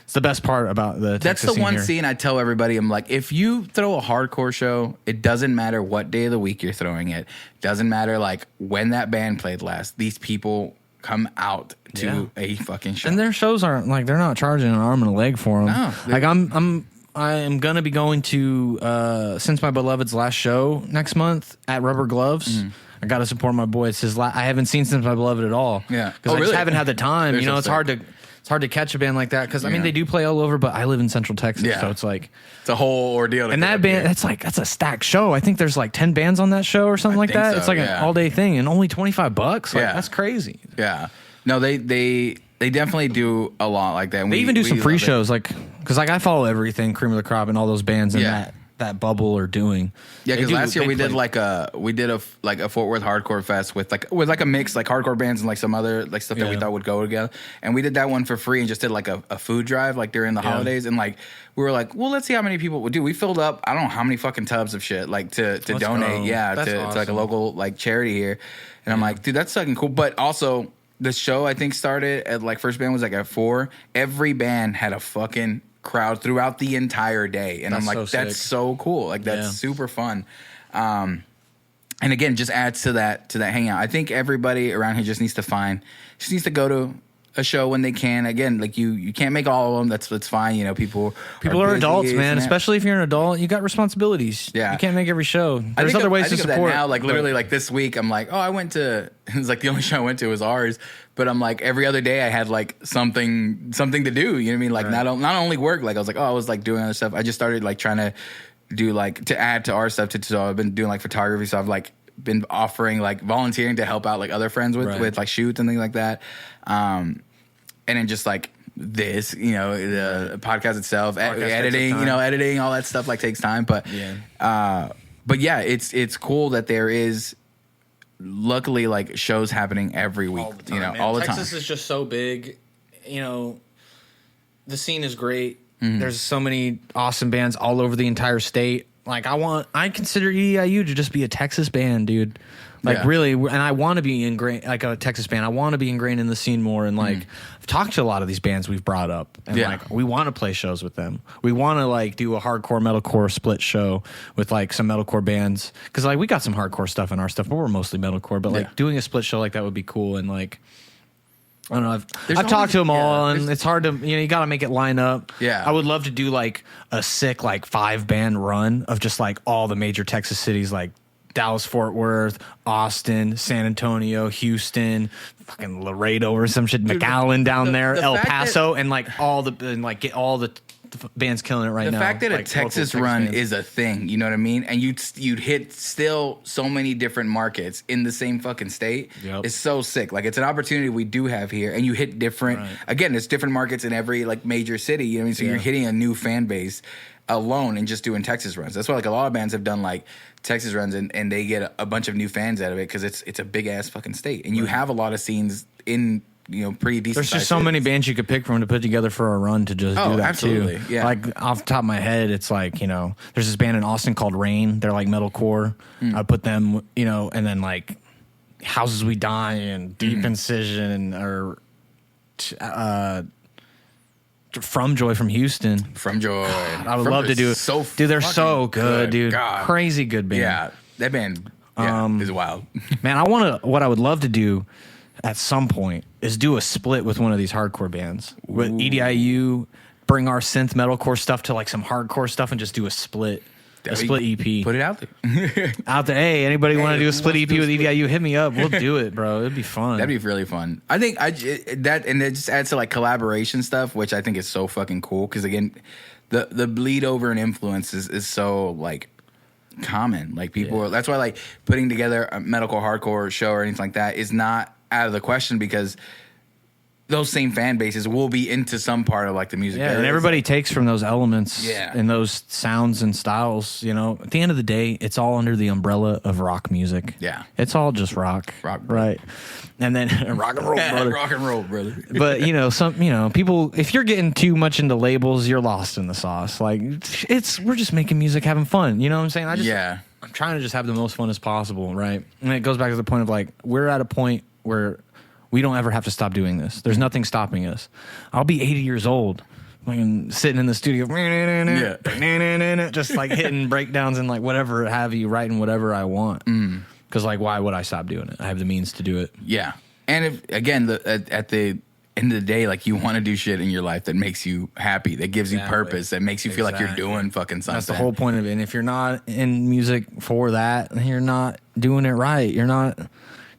It's the best part about the That's Texas the one here. scene I tell everybody. I'm like, if you throw a hardcore show, it doesn't matter what day of the week you're throwing it. Doesn't matter like when that band played last. These people come out to a fucking show, and their shows aren't like they're not charging an arm and a leg for them. No, like I am gonna be going to Since My Beloved's last show next month at Rubber Gloves. I got to support my boy. It's his. I haven't seen Since My Beloved at all. Yeah, because I just haven't had the time. They're you know, so it's sick. hard to catch a band like that because I mean they do play all over, but I live in Central Texas, so it's like it's a whole ordeal. To and that band, that's a stacked show. I think there's like 10 bands on that show or something like that. So, it's like an all day thing and only $25. Like, that's crazy. Yeah, no, they definitely do a lot like that. And They even do some free love it. shows, like because like I follow everything Cream of the Crop and all those bands and that bubble are doing. Yeah, because last year we did play- a Fort Worth hardcore fest with a mix like hardcore bands and like some other like stuff that we thought would go together, and we did that one for free and just did like a food drive like during the holidays, and like we were like, well, let's see how many people would do. We filled up I don't know how many fucking tubs of shit like to donate, to like a local like charity here, and I'm like, dude, that's fucking cool. But also the show I think started at like first band was like at 4. Every band had a fucking crowd throughout the entire day, and I'm like, that's so cool. Like that's super fun. And again, just adds to that hangout. I think everybody around here just needs to go to a show when they can. Again, like you can't make all of them. That's fine. You know, people are busy, adults, man. Especially if you're an adult, you got responsibilities. Yeah, you can't make every show. There's other ways to support. Now, like literally, like this week, I'm like, I went to. It's like the only show I went to was ours, but I'm like every other day I had like something to do. You know what I mean? Like not only work. Like I was like, I was like doing other stuff. I just started like trying to do like to add to our stuff. So I've been doing like photography. So I've like been offering like volunteering to help out like other friends with like shoots and things like that. And then just like this, you know, the podcast itself, editing, you know, editing, all that stuff like takes time. But yeah, it's cool that there is luckily like shows happening every week, all the time. Texas is just so big, you know, the scene is great. There's so many awesome bands all over the entire state. Like I consider EDIU to just be a Texas band, dude. Like really, and I want to be ingrained, like a Texas band. I want to be ingrained in the scene more, and like I've talked to a lot of these bands we've brought up, and like we want to play shows with them. We want to like do a hardcore metalcore split show with like some metalcore bands, because like we got some hardcore stuff in our stuff, but we're mostly metalcore. But like doing a split show like that would be cool, and like I don't know. I've talked to them all, and it's hard to you got to make it line up. Yeah, I would love to do like a sick like 5-band run of just like all the major Texas cities, like Dallas, Fort Worth, Austin, San Antonio, Houston, fucking Laredo or some shit, McAllen down there, El Paso, and like get all the bands killing it right now. The fact that like a Texas run is a thing, you know what I mean? And you'd hit still so many different markets in the same fucking state. It's so sick. Like it's an opportunity we do have here, and you hit different. Again, it's different markets in every like major city. You know what I mean? So you're hitting a new fan base alone and just doing Texas runs. That's why like a lot of bands have done like Texas runs and they get a bunch of new fans out of it because it's a big ass fucking state, and you have a lot of scenes in pretty decent. There's just so many bands you could pick from to put together for a run to just do that absolutely. too. Yeah. Like off the top of my head, it's like there's this band in Austin called Rain. They're like metalcore. I put them, and then like Houses We Die and Deep Incision or From Joy from Houston. From Joy. I would love to do it. Dude, they're so good, dude. God. Crazy good band. Yeah, that band is wild. Man, what I would love to do at some point is do a split with one of these hardcore bands. With EDIU, bring our synth metalcore stuff to like some hardcore stuff and just do a split. A split EP. Put it out there. Hey, anybody want to do a split EP with EDIU? Hit me up. We'll do it, bro. It'd be fun. That'd be really fun. I think that it just adds to like collaboration stuff, which I think is so fucking cool. Because again, the bleed over and influence is so like common. Like people, that's why like putting together a medical hardcore show or anything like that is not out of the question, because those same fan bases will be into some part of like the music. Yeah, and everybody takes from those elements and those sounds and styles. At the end of the day, it's all under the umbrella of rock music. Yeah. It's all just rock. Right. And then rock and roll, brother. Rock and roll, brother. But, people, if you're getting too much into labels, you're lost in the sauce. Like, we're just making music, having fun. You know what I'm saying? I'm trying to just have the most fun as possible, right? And it goes back to the point of like, we're at a point where we don't ever have to stop doing this. There's nothing stopping us. I'll be 80 years old fucking sitting in the studio, just like hitting breakdowns and like whatever have you, writing whatever I want. Because like, why would I stop doing it? I have the means to do it. Yeah. And if, again, at the end of the day, like, you want to do shit in your life that makes you happy, that gives you purpose, that makes you feel like you're doing fucking something. That's the whole point of it. And if you're not in music for that, you're not doing it right. You're not.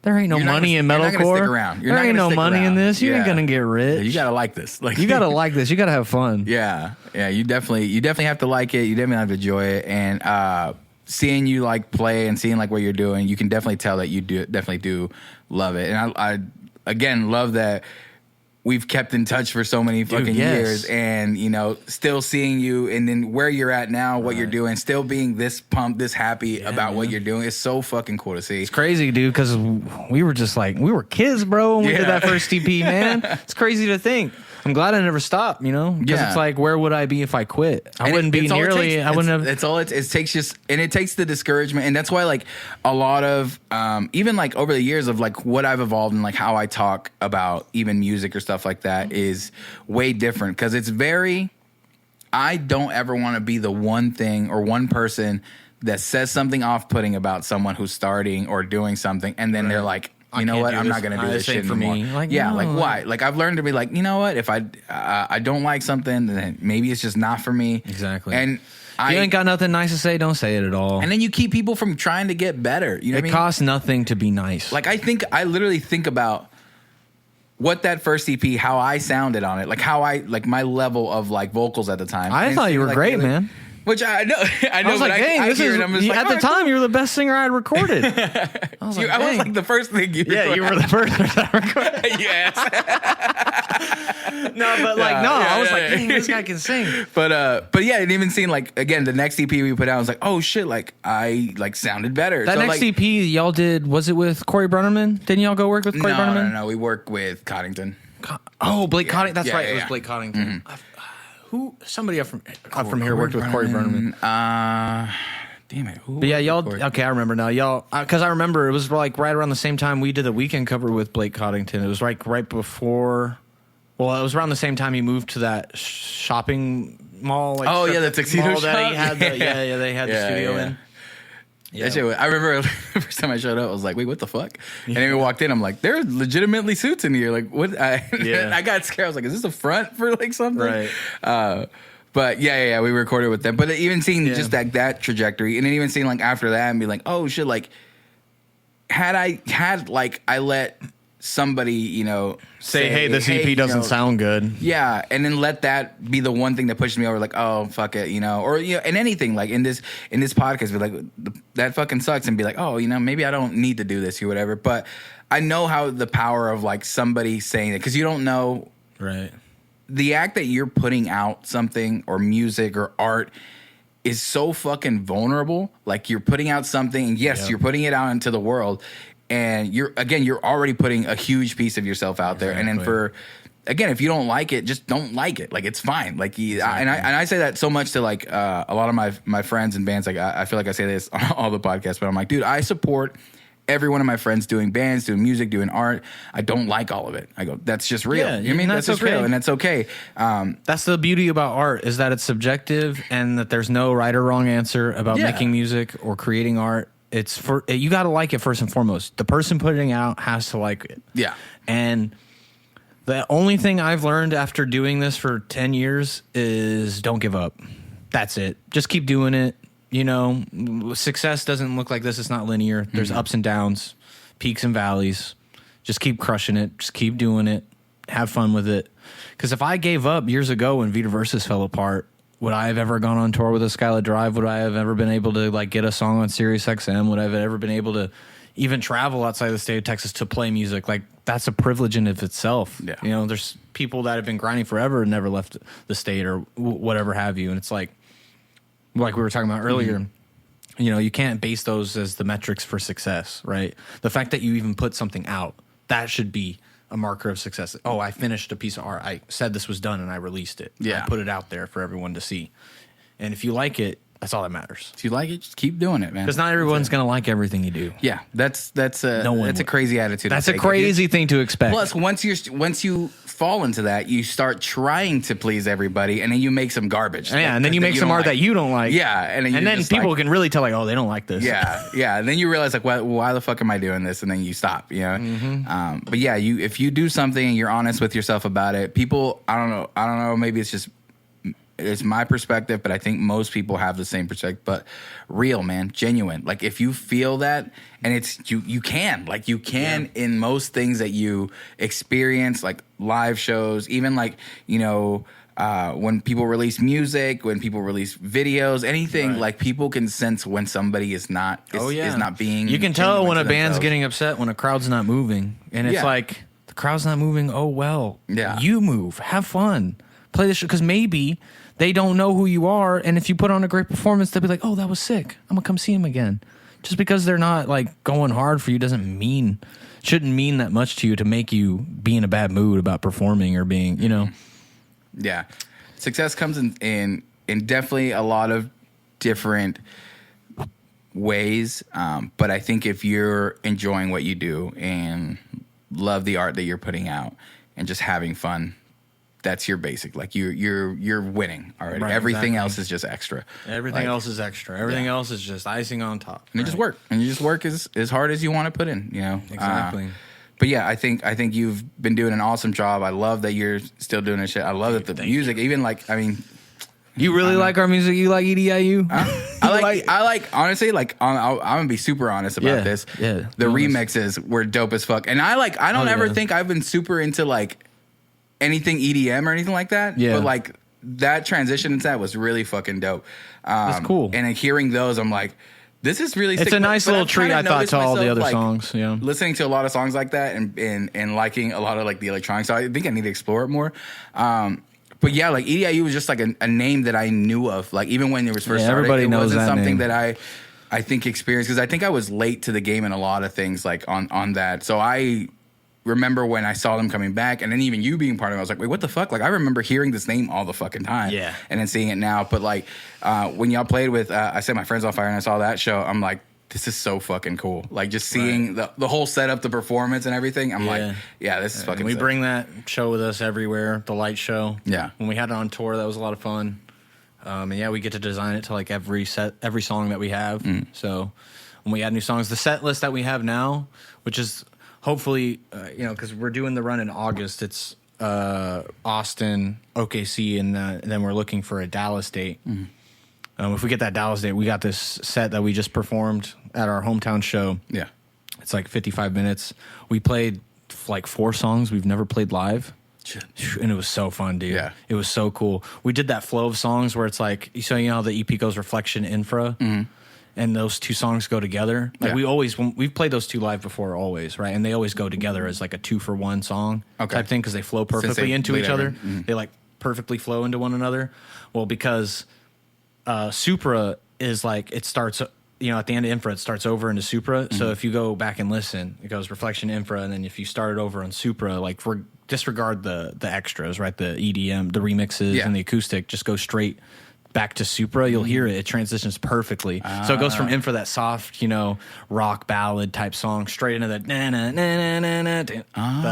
There ain't no money in metalcore. You're not gonna stick around. There ain't no money in this. You ain't gonna get rich. Yeah, you gotta like this. Like, you gotta like this. You gotta have fun. Yeah. You definitely have to like it. You definitely have to enjoy it. And seeing you like play and seeing like what you're doing, you can definitely tell that you definitely do love it. And I again love that we've kept in touch for so many fucking years, and still seeing you, and then where you're at now, what you're doing, still being this pumped, this happy about what you're doing. It's so fucking cool to see. It's crazy, dude, because we were just like, we were kids, bro, when we did that first EP, man. It's crazy to think. I'm glad I never stopped, because it's like, where would I be if I quit? I wouldn't be nearly. I wouldn't have. It's all it takes. It takes the discouragement, and that's why like a lot of even like over the years of like what I've evolved and like how I talk about even music or stuff like that is way different, because it's very. I don't ever want to be the one thing or one person that says something off-putting about someone who's starting or doing something, and then they're like, you know what? I'm not going to do this shit anymore. Like, why? Like, I've learned to be like, you know what? If I don't like something, then maybe it's just not for me. Exactly. And you ain't got nothing nice to say, don't say it at all. And then you keep people from trying to get better. You know what I mean? It costs nothing to be nice. Like, I literally think about what that first EP, how I sounded on it, like how my level of like vocals at the time. I thought you were great, man. Which I know. I was like, dang, this is. At the time, you were the best singer I had recorded. I was like the first thing you. Yeah, you were the first person I recorded. Yes. I was like, dang, this guy can sing. But yeah, it even seemed like, again, the next EP we put out, I was like, oh shit, like I like sounded better. That next EP y'all did, was it with Corey Brunnerman? Didn't y'all go work with Corey Brunnerman? No, we worked with Coddington. Blake Coddington. That's right. It was Blake Coddington. Mm-hmm. Somebody up from here worked with Corey Brunnerman. Damn it. But yeah, y'all. Okay, I remember now. Y'all, because I remember it was like right around the same time we did the weekend cover with Blake Coddington. It was like right before. Well, it was around the same time he moved to that shopping mall. Like, the tuxedo shop. That he had they had the studio in. Yeah. I remember the first time I showed up, I was like, wait, what the fuck? And then we walked in, I'm like, there's legitimately suits in here. Like, what? I got scared. I was like, is this a front for like something? Right. But we recorded with them. But even seeing just that trajectory, and then even seeing like after that and be like, oh shit, like I let somebody, say, hey, this EP doesn't sound good. Yeah, and then let that be the one thing that pushes me over, like, oh, fuck it, or and anything like in this podcast, be like, that fucking sucks, and be like, oh, maybe I don't need to do this or whatever. But I know how the power of like somebody saying it, because you don't know, right? The act that you're putting out something or music or art is so fucking vulnerable. Like, you're putting out something, and yes, you're putting it out into the world. And you're already putting a huge piece of yourself out there. And then if you don't like it, just don't like it. Like, it's fine. Like, I say that so much to like a lot of my friends and bands. Like, I feel like I say this on all the podcasts, but I'm like, dude, I support every one of my friends doing bands, doing music, doing art. I don't like all of it. I go, that's just real. Yeah, you know what I mean? That's just real, and that's okay. That's the beauty about art, is that it's subjective and that there's no right or wrong answer about making music or creating art. It's you got to like it first and foremost. The person putting it out has to like it. Yeah. And the only thing I've learned after doing this for 10 years is don't give up. That's it. Just keep doing it. Success doesn't look like this. It's not linear. There's ups and downs, peaks and valleys. Just keep crushing it. Just keep doing it. Have fun with it. Because if I gave up years ago when Vita Versus fell apart, would I have ever gone on tour with a Skylit Drive? Would I have ever been able to like get a song on Sirius XM? Would I have ever been able to even travel outside the state of Texas to play music? Like, that's a privilege in of itself. Yeah. There's people that have been grinding forever and never left the state or whatever have you. And it's like we were talking about earlier, you can't base those as the metrics for success, right? The fact that you even put something out, that should be a marker of success. Oh, I finished a piece of art. I said this was done and I released it. Yeah. I put it out there for everyone to see. And if you like it, That's all that matters. If you like it, just keep doing it, man. Because not everyone's going to like everything you do. Yeah, that's a crazy attitude. That's a crazy thing to expect. Plus, once you fall into that, you start trying to please everybody, and then you make some garbage. Yeah, and then you make some art that you don't like. Yeah, and then people can really tell, like, oh, they don't like this. Yeah. And then you realize, like, why the fuck am I doing this? And then you stop. You know. Mm-hmm. But yeah, if you do something and you're honest with yourself about it, people, I don't know. Maybe it's my perspective, but I think most people have the same perspective. But real, man, genuine. Like if you feel that, and it's you can in most things that you experience, like live shows, even like when people release music, when people release videos, anything, like people can sense when somebody is not being. You can tell when a band's getting upset when a crowd's not moving, and it's like the crowd's not moving. Oh well, you move, have fun, play the show, because maybe they don't know who you are, and if you put on a great performance, they'll be like, "Oh, that was sick. I'm gonna come see him again." Just because they're not like going hard for you shouldn't mean that much to you to make you be in a bad mood about performing or being, Yeah, success comes in definitely a lot of different ways, but I think if you're enjoying what you do and love the art that you're putting out and just having fun, that's your basic. Like you're winning already. Right, everything else is just extra. Everything else is extra. Everything else is just icing on top. And you just work. And you just work as hard as you want to put in. Exactly. But yeah, I think you've been doing an awesome job. I love that you're still doing this shit. I love that the music, even like, I mean, you really like our music? You like EDIU? I like honestly, like I'm gonna be super honest about this. Yeah, the remixes were dope as fuck, and I don't ever think I've been super into like anything EDM or anything like that. Yeah, but like that transition into that was really fucking dope. That's cool. And like, those, I'm like, this is really sick. It's a nice little treat, I thought, to all the other songs. Yeah, listening to a lot of songs like that and liking a lot of like the electronic. So I think I need to explore it more. But yeah, like EDIU was just like a name that I knew of. Like even when it was first started, everybody knows wasn't that something name. that I think experienced, because I think I was late to the game in a lot of things like on that. So I remember when I saw them coming back, and then even you being part of it, I was like, wait, what the fuck? Like I remember hearing this name all the fucking time. Yeah. And then seeing it now. But like when y'all played with I Set My Friends on Fire and I saw that show, I'm like, this is so fucking cool. Like just seeing the whole setup, the performance and everything. I'm like, yeah, this is fucking We sick. bring that show with us everywhere, the light show. Yeah. When we had it on tour, that was a lot of fun. And yeah, we get to design it to like every song that we have. So when we add new songs, the set list that we have now, which is hopefully, because we're doing the run in August, it's Austin, OKC, and then we're looking for a Dallas date. If we get that Dallas date, we got this set that we just performed at our hometown show. Yeah. It's like 55 minutes. We played like 4 songs we've never played live. Shit. And it was so fun, dude. Yeah. It was so cool. We did that flow of songs where it's like, so you know how the EP goes Reflection, Infra? And those 2 songs go together. Like we've played those 2 live before always, right? And they always go together as like a 2-for-1 song type thing because they flow perfectly into each other. They like perfectly flow into one another. Well, because Supra is like, it starts, at the end of Infra, it starts over into Supra. So if you go back and listen, it goes Reflection, Infra, and then if you start it over on Supra, like disregard the extras, right? The EDM, the remixes, and the acoustic, just go straight back to Supra. You'll hear it. It transitions perfectly. So it goes from Infra, that soft, rock ballad type song, straight into the the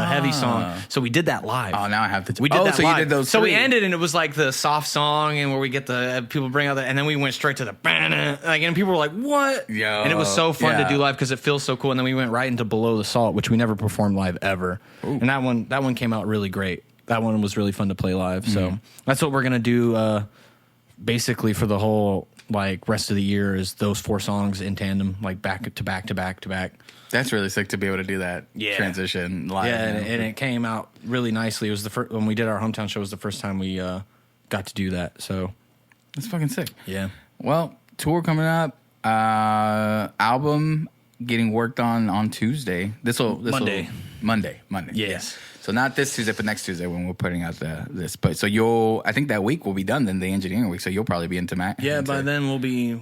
heavy song. So we did that live. Oh, now I have to. We did that so live. You did those. So 3. we ended, and it was like the soft song, and where we get the people bring out and then we went straight to the and people were like, "What?" Yo, and it was so fun to do live because it feels so cool. And then we went right into Below the Salt, which we never performed live ever. Ooh. And that one came out really great. That one was really fun to play live. So that's what we're gonna do. Basically, for the whole like rest of the year, is those 4 songs in tandem, like back to back to back to back. That's really sick to be able to do that transition live. Yeah, and it came out really nicely. It was the first when we did our hometown show. Was the first time we got to do that. So that's fucking sick. Yeah. Well, tour coming up. Album getting worked on Tuesday. Monday. Yes. So not this Tuesday, but next Tuesday when we're putting out this. But so I think that week will be done then, the engineering week. So you'll probably be into Mac. Yeah, by then we'll be.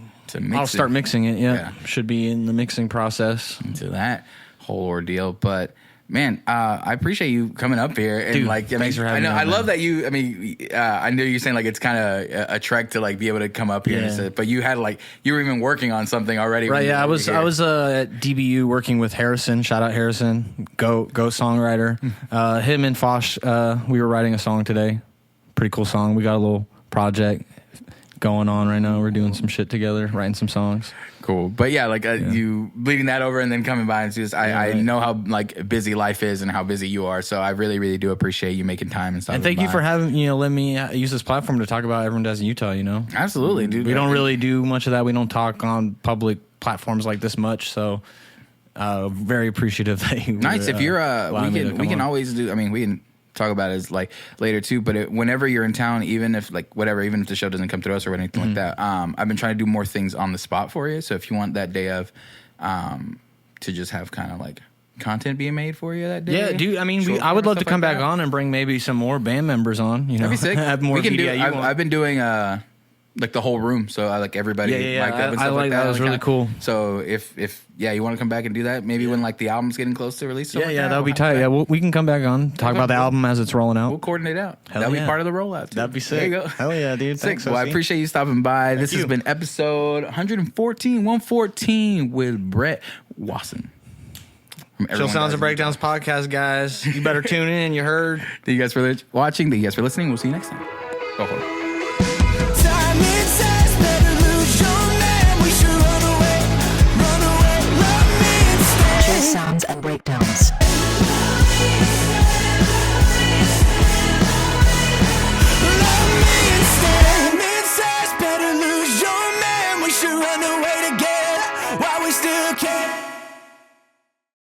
I'll start mixing it. Yeah, should be in the mixing process. Into that whole ordeal. But Man, I appreciate you coming up here and Dude, like. thanks for having me on, I love man. that you. I mean, I know you're saying like it's kind of a trek to like be able to come up here, and stuff, but you had like you were even working on something already. Right, yeah, I was here. at DBU working with Harrison. Shout out Harrison, go songwriter. Him and Fosh, we were writing a song today. Pretty cool song. We got a little project going on right now. We're doing some shit together, writing some songs. Cool, but yeah, like you bleeding that over and then coming by and just I know how like busy life is and how busy you are, so I really really do appreciate you making time and stuff. And thank you for having let me use this platform to talk about Everyone Does in Utah. Absolutely, dude. We don't really do much of that. We don't talk on public platforms like this much, so very appreciative that you. Nice. If you're we can on. always do. I mean, we can talk about it like later too. But whenever you're in town, even if like whatever, even if the show doesn't come through us or anything like that, I've been trying to do more things on the spot for you. So if you want that day of, to just have kind of like content being made for you that day. Yeah, dude. I mean, I would love to come back on and bring maybe some more band members on. That'd be sick. Have more we can do. EDIU on. I've been doing like the whole room, so I like everybody. Yeah. Mic'd up and I stuff like that. That was really cool. So if you want to come back and do that, maybe when like the album's getting close to release. Yeah, that would be tight. Yeah, we can come back on, talk about the album as it's rolling out. We'll coordinate out. Hell That'll yeah. be part of the rollout too. That'd be sick. There you go. Hell yeah, dude. Sick. Thanks. Well, I OC. appreciate you stopping by. This has you. been episode 114 with Brett Wasson. Chill Sounds and Breakdowns podcast, guys. You better tune in. You heard. Thank you guys for watching. Thank you guys for listening. We'll see you next time. Go for it.